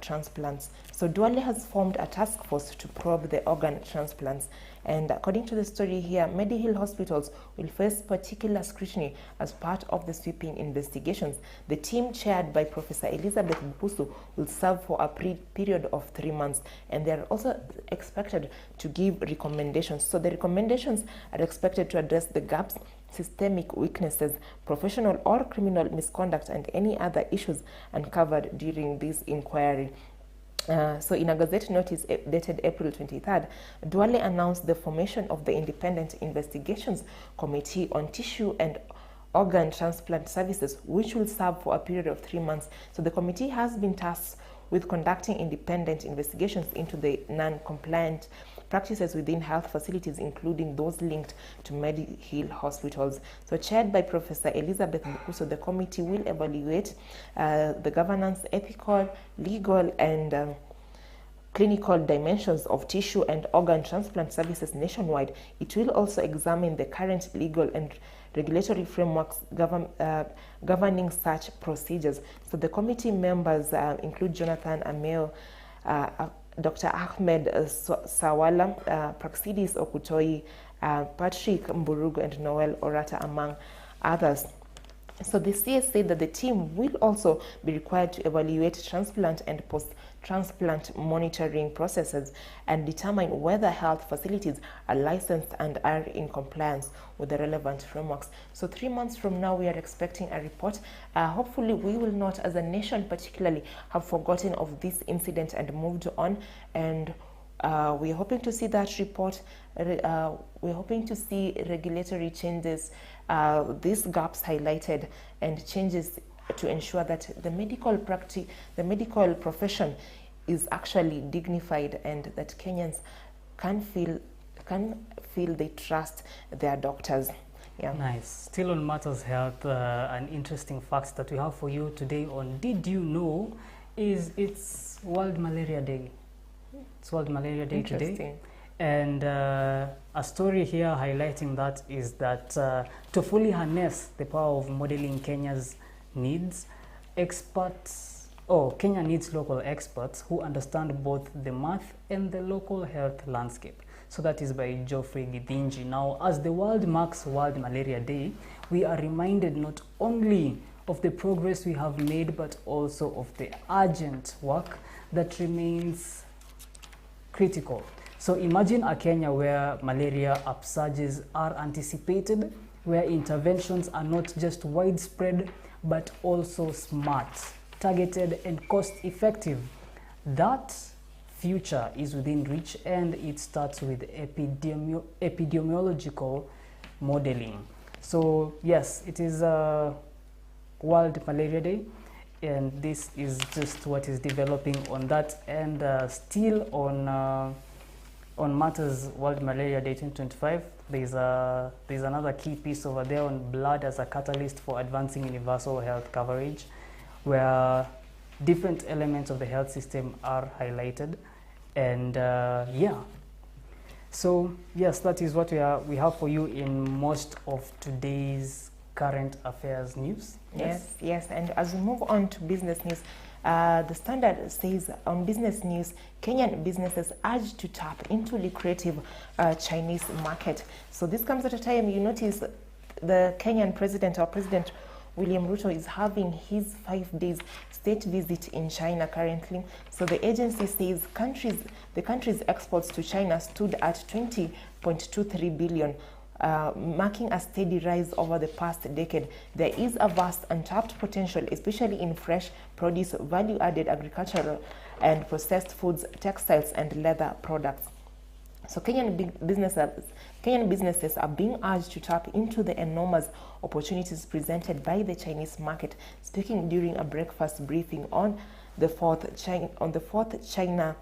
transplants. So Duale has formed a task force to probe the organ transplants. And according to the story here, Medihill hospitals will face particular scrutiny as part of the sweeping investigations. The team, chaired by Professor Elizabeth Bukusu, will serve for a period of 3 months, and they are also expected to give recommendations. So the recommendations are expected to address the gaps, systemic weaknesses, professional or criminal misconduct, and any other issues uncovered during this inquiry. So in a Gazette notice dated April 23rd, Duale announced the formation of the Independent Investigations Committee on Tissue and Organ Transplant Services, which will serve for a period of 3 months. So the committee has been tasked with conducting independent investigations into the non-compliant practices within health facilities, including those linked to Medihill hospitals. So chaired by Professor Elizabeth Bukusu, the committee will evaluate the governance, ethical, legal, and clinical dimensions of tissue and organ transplant services nationwide. It will also examine the current legal and regulatory frameworks governing such procedures. So the committee members include Jonathan Ameo, Dr. Ahmed Sawala, Praxidis Okutoi, Patrick Mburugu, and Noel Orata, among others. So the CS said that the team will also be required to evaluate transplant and post-transplant monitoring processes and determine whether health facilities are licensed and are in compliance with the relevant frameworks. So 3 months from now, we are expecting a report. Hopefully, we will not, as a nation particularly, have forgotten of this incident and moved on. And we're hoping to see that report. We're hoping to see regulatory changes, these gaps highlighted, and changes to ensure that the medical profession is actually dignified, and that Kenyans can feel they trust their doctors. Yeah. Nice. Still on matters health, an interesting fact that we have for you today on Did You Know is it's World Malaria Day. It's World Malaria Day today. And a story here highlighting that is that to fully harness the power of modeling Kenya's needs, Kenya needs local experts who understand both the math and the local health landscape. So that is by Geoffrey Githinji. Now, as the world marks World Malaria Day, we are reminded not only of the progress we have made, but also of the urgent work that remains critical. So imagine a Kenya where malaria upsurges are anticipated, where interventions are not just widespread, but also smart, targeted, and cost-effective. That future is within reach, and it starts with epidemiological modeling. So yes, it is World Malaria Day, and this is just what is developing on that. And still on matters World Malaria Day 2025, there's another key piece over there on blood as a catalyst for advancing universal health coverage, where different elements of the health system are highlighted. And yeah, so yes, that is what we have for you in most of today's current affairs news. Yes. And as we move on to business news, the Standard says on business news, Kenyan businesses urged to tap into lucrative Chinese market. So this comes at a time, you notice, the Kenyan president, or President William Ruto, is having his 5 days state visit in China currently. So the agency says the country's exports to China stood at 20.23 billion, marking a steady rise over the past decade. There is a vast untapped potential, especially in fresh produce, value-added agricultural and processed foods, textiles, and leather products. So Kenyan businesses are being urged to tap into the enormous opportunities presented by the Chinese market. Speaking during a breakfast briefing on the fourth China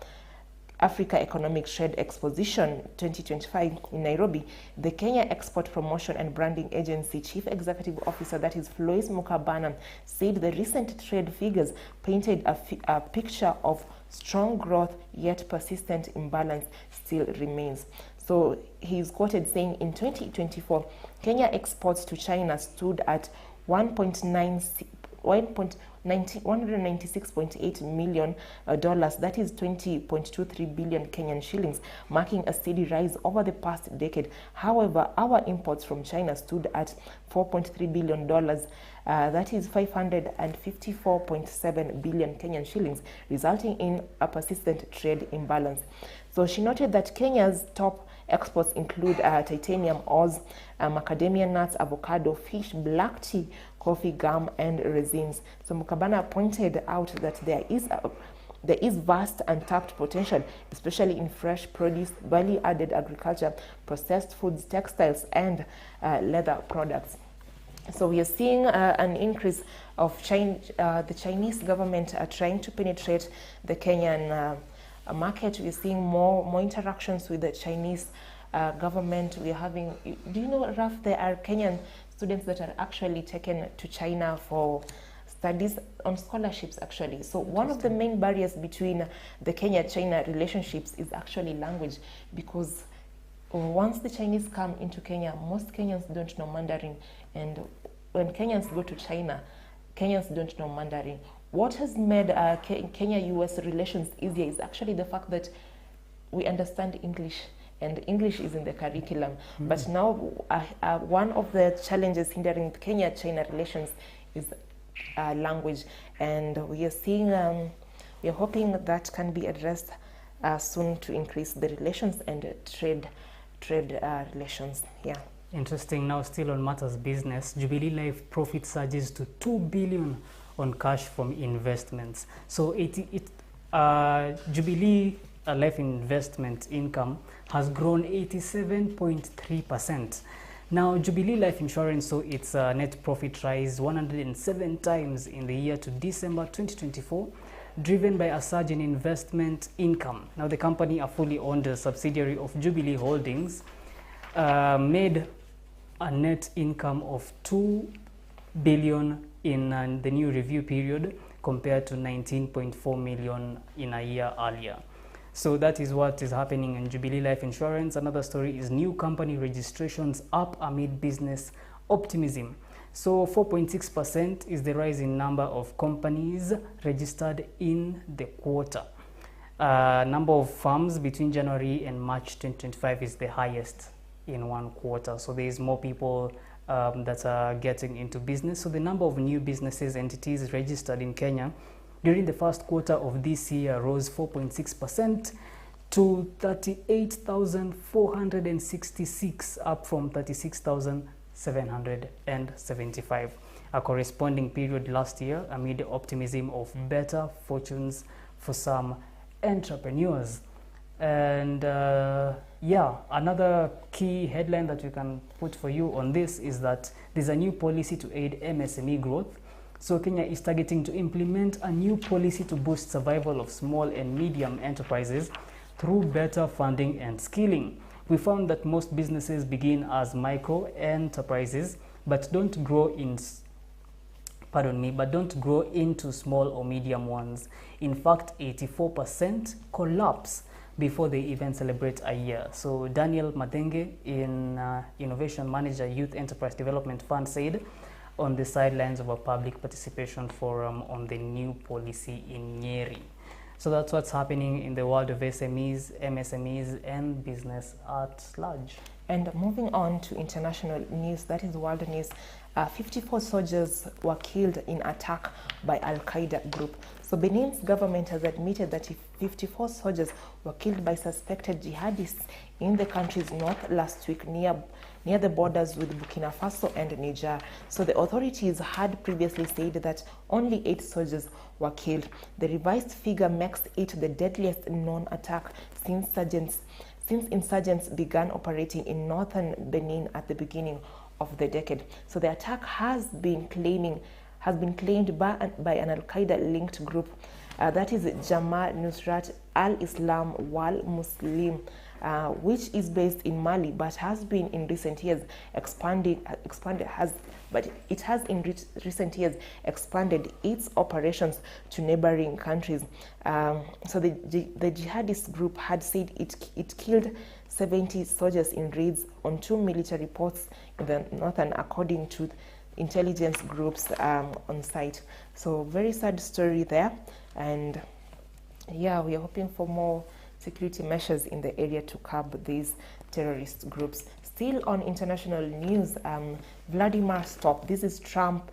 Africa Economic Trade Exposition 2025 in Nairobi, the Kenya Export Promotion and Branding Agency Chief Executive Officer, that is Flois Mukabana, said the recent trade figures painted a picture of strong growth, yet persistent imbalance still remains. So he is quoted saying, in 2024, Kenya exports to China stood at $196.8 million, that is 20.23 billion Kenyan shillings, marking a steady rise over the past decade. However, our imports from China stood at $4.3 billion, that is 554.7 billion Kenyan shillings, resulting in a persistent trade imbalance. So she noted that Kenya's top exports include titanium ores, macadamia nuts, avocado, fish, black tea, coffee, gum, and resins. So Mukabana pointed out that there is vast untapped potential, especially in fresh produce, value-added agriculture, processed foods, textiles, and leather products. So we are seeing an increase of the Chinese government trying to penetrate the Kenyan market. We're seeing more interactions with the Chinese government. We're having, do you know, Raf, there are Kenyan students that are actually taken to China for studies on scholarships actually. So one of the main barriers between the Kenya-China relationships is actually language, because once the Chinese come into Kenya, most Kenyans don't know Mandarin, and when Kenyans go to China, Kenyans don't know Mandarin. What has made Kenya-US relations easier is actually the fact that we understand English, and English is in the curriculum. But now one of the challenges hindering Kenya-China relations is language, and we are seeing, we are hoping that can be addressed soon to increase the relations and trade relations. Yeah. Interesting. Now, still on matters business, Jubilee Life profit surges to 2 billion on cash from investments. So Jubilee Life investment income has grown 87.3%. Now, Jubilee Life Insurance saw its net profit rise 107 times in the year to December 2024, driven by a surge in investment income. Now, the company, a fully owned subsidiary of Jubilee Holdings, made a net income of 2 billion in the new review period, compared to 19.4 million in a year earlier. So that is what is happening in Jubilee Life Insurance. Another story is new company registrations up amid business optimism. So 4.6% is the rise in number of companies registered in the quarter. Number of firms between January and March 2025 is the highest in one quarter. So there is more people that are getting into business. So the number of new businesses entities registered in Kenya during the first quarter of this year rose 4.6% to 38,466, up from 36,775, a corresponding period last year, amid the optimism of better fortunes for some entrepreneurs. And yeah, another key headline that we can put for you on this is that there's a new policy to aid MSME growth. So Kenya is targeting to implement a new policy to boost survival of small and medium enterprises through better funding and skilling. We found that most businesses begin as micro enterprises, but don't grow into small or medium ones. In fact, 84% collapse before they even celebrate a year. So Daniel Madenge, Innovation Manager, Youth Enterprise Development Fund, said on the sidelines of a public participation forum on the new policy in Nyeri. So that's what's happening in the world of SMEs, MSMEs, and business at large. And moving on to international news, that is world news, 54 soldiers were killed in attack by Al-Qaeda group. So Benin's government has admitted that 54 soldiers were killed by suspected jihadists in the country's north last week near the borders with Burkina Faso and Niger. So the authorities had previously said that only 8 soldiers were killed. The revised figure makes it the deadliest known attack since insurgents began operating in northern Benin at the beginning of the decade. So the attack has been claimed by an Al-Qaeda-linked group, that is Jama Nusrat al-Islam wal Muslim, which is based in Mali, but has been in recent years expanded its operations to neighboring countries. So the jihadist group had said it killed 70 soldiers in raids on 2 military posts in the northern, according to intelligence groups on site. So very sad story there, and yeah, we are hoping for more security measures in the area to curb these terrorist groups. Still on international news, Vladimir stopped. This is Trump.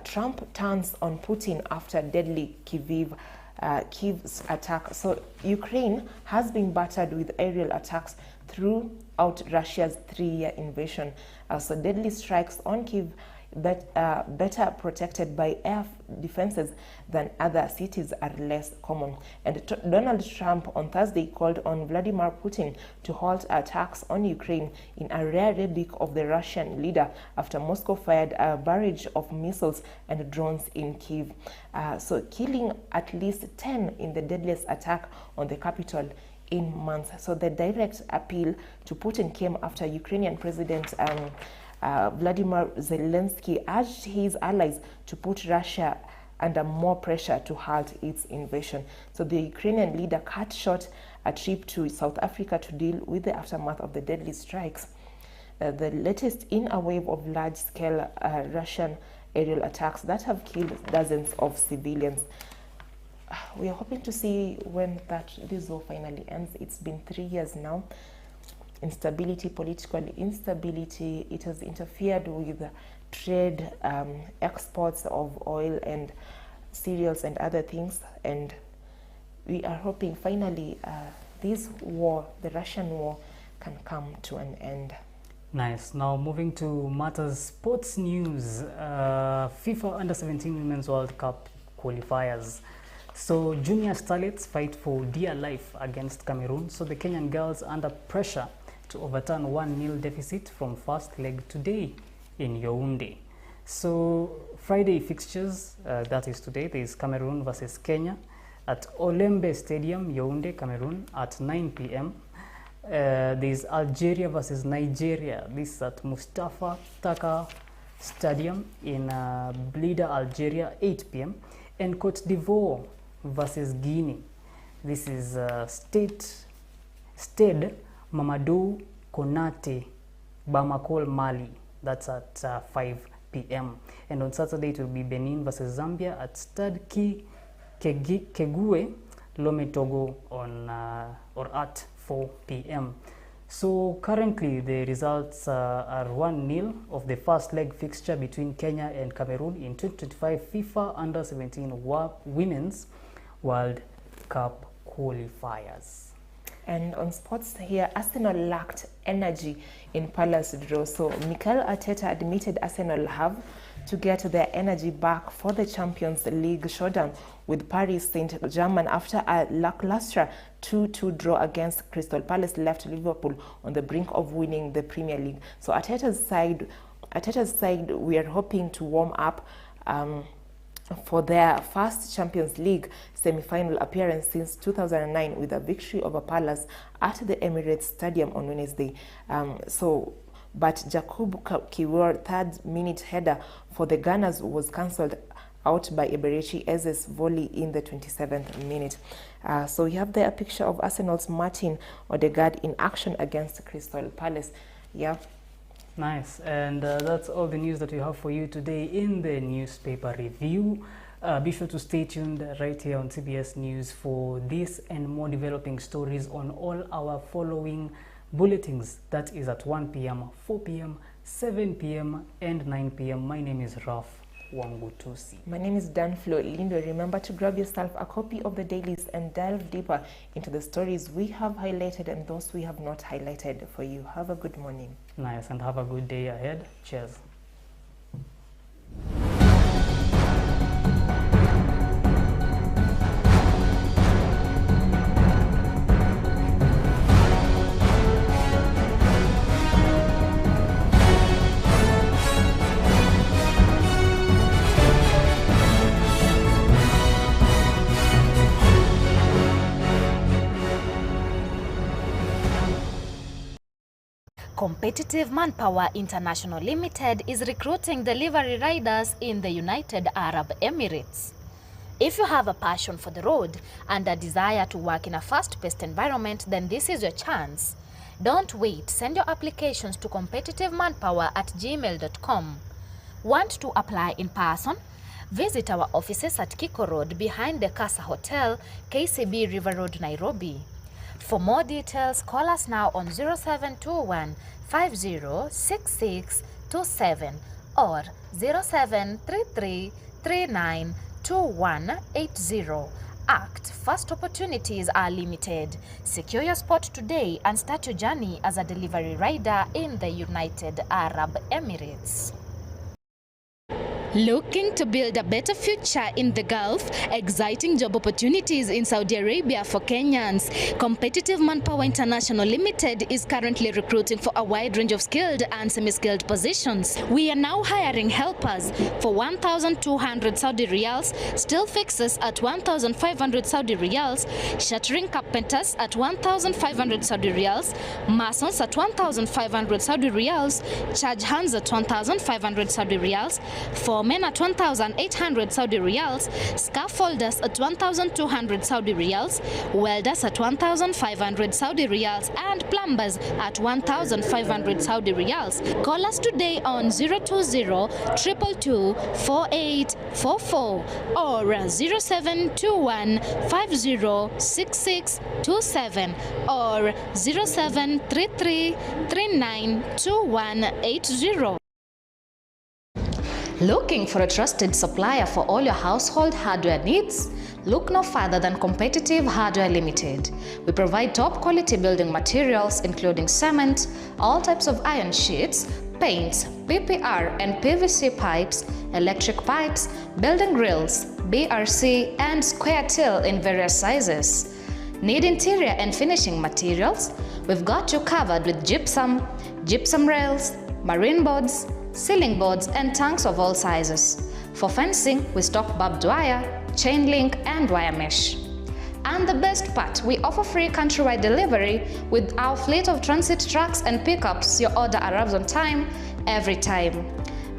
Trump turns on Putin after deadly Kyiv's attack. So Ukraine has been battered with aerial attacks throughout Russia's 3-year invasion. So deadly strikes on Kyiv better protected by air defenses than other cities are less common. And Donald Trump on Thursday called on Vladimir Putin to halt attacks on Ukraine in a rare rebuke of the Russian leader after Moscow fired a barrage of missiles and drones in Kyiv, so killing at least 10 in the deadliest attack on the capital in months. So the direct appeal to Putin came after Ukrainian President Vladimir Zelensky urged his allies to put Russia under more pressure to halt its invasion. So the Ukrainian leader cut short a trip to South Africa to deal with the aftermath of the deadly strikes, the latest in a wave of large-scale Russian aerial attacks that have killed dozens of civilians. We are hoping to see when this war finally ends. It's been 3 years now. Instability, political instability, it has interfered with trade, exports of oil and cereals and other things, and we are hoping finally this war, the Russian war, can come to an end. Nice. Now moving to matters sports news, FIFA Under-17 Women's World Cup qualifiers. So junior starlets fight for dear life against Cameroon. So the Kenyan girls under pressure to overturn 1-0 deficit from first leg today in Yaoundé. So Friday fixtures, that is today, there is Cameroon versus Kenya at Olembe Stadium, Yaoundé, Cameroon at 9 p.m. There is Algeria versus Nigeria. This is at Mustafa Taka Stadium in Blida, Algeria, 8 p.m. And Cote d'Ivoire versus Guinea. This is Stade Mamadou Konate, Bamako, Mali. That's at 5 p.m. And on Saturday it will be Benin versus Zambia at Stade Kegue, Lome, Togo on or at 4 p.m. So currently the results are 1-0 of the first leg fixture between Kenya and Cameroon in 2025 FIFA Under-17 Women's World Cup qualifiers. And on sports here, Arsenal lacked energy in Palace draw. So Mikel Arteta admitted Arsenal have to get their energy back for the Champions League showdown with Paris Saint-Germain after a lackluster 2-2 draw against Crystal Palace left Liverpool on the brink of winning the Premier League. So Arteta's side, we are hoping to warm up for their first Champions League semi-final appearance since 2009 with a victory over Palace at the Emirates Stadium on Wednesday. But Jakub Kiwior third-minute header for the Gunners was cancelled out by Eberechi Eze's volley in the 27th minute. So you have there a picture of Arsenal's Martin Odegaard in action against Crystal Palace. Yeah. Nice. And that's all the news that we have for you today in the newspaper review. Be sure to stay tuned right here on CBS News for this and more developing stories on all our following bulletins. That is at 1 p.m., 4 p.m., 7 p.m. and 9 p.m. My name is RAPH WANGUTUSI. My name is DANFLOW. LINDWE. Remember to grab yourself a copy of the dailies and delve deeper into the stories we have highlighted and those we have not highlighted for you. Have a good morning. Nice, and have a good day ahead. Cheers. Competitive Manpower International Limited is recruiting delivery riders in the United Arab Emirates. If you have a passion for the road and a desire to work in a fast-paced environment, then this is your chance. Don't wait. Send your applications to competitivemanpower@gmail.com. Want to apply in person? Visit our offices at Kiko Road behind the Casa Hotel, KCB River Road, Nairobi. For more details, call us now on 0721 506627 or 0733 392180. Act. First opportunities are limited. Secure your spot today and start your journey as a delivery rider in the United Arab Emirates. Looking to build a better future in the Gulf, exciting job opportunities in Saudi Arabia for Kenyans. Competitive Manpower International Limited is currently recruiting for a wide range of skilled and semi-skilled positions. We are now hiring helpers for 1,200 Saudi riyals, steel fixers at 1,500 Saudi riyals, shuttering carpenters at 1,500 Saudi riyals, masons at 1,500 Saudi riyals, charge hands at 1,500 Saudi riyals, foremen at 1,800 Saudi riyals, scaffolders at 1,200 Saudi riyals, welders at 1,500 Saudi riyals, and plumbers at 1,500 Saudi riyals. Call us today on 020-222-4844 or 0721-506627 or 0733-392180. Looking for a trusted supplier for all your household hardware needs? Look no further than Competitive Hardware Limited. We provide top quality building materials including cement, all types of iron sheets, paints, PPR and PVC pipes, electric pipes, building grills, BRC and square till in various sizes. Need interior and finishing materials? We've got you covered with gypsum rails, marine boards, ceiling boards and tanks of all sizes. For fencing, we stock barbed wire, chain link and wire mesh. And the best part, we offer free countrywide delivery with our fleet of transit trucks and pickups. Your order arrives on time, every time.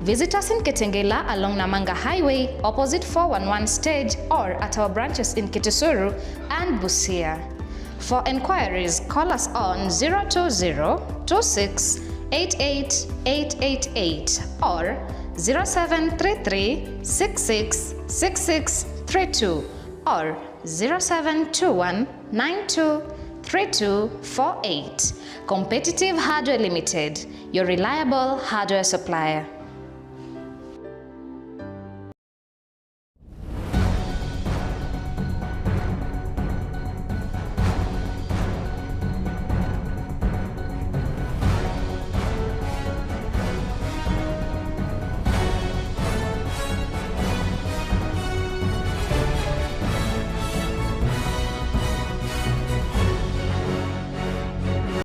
Visit us in Kitengela along Namanga Highway, opposite 411 stage, or at our branches in Kitisuru and Busia. For enquiries, call us on 020-26-88888 or 0733-666632 or 0721-923248. Competitive Hardware Limited, your reliable hardware supplier.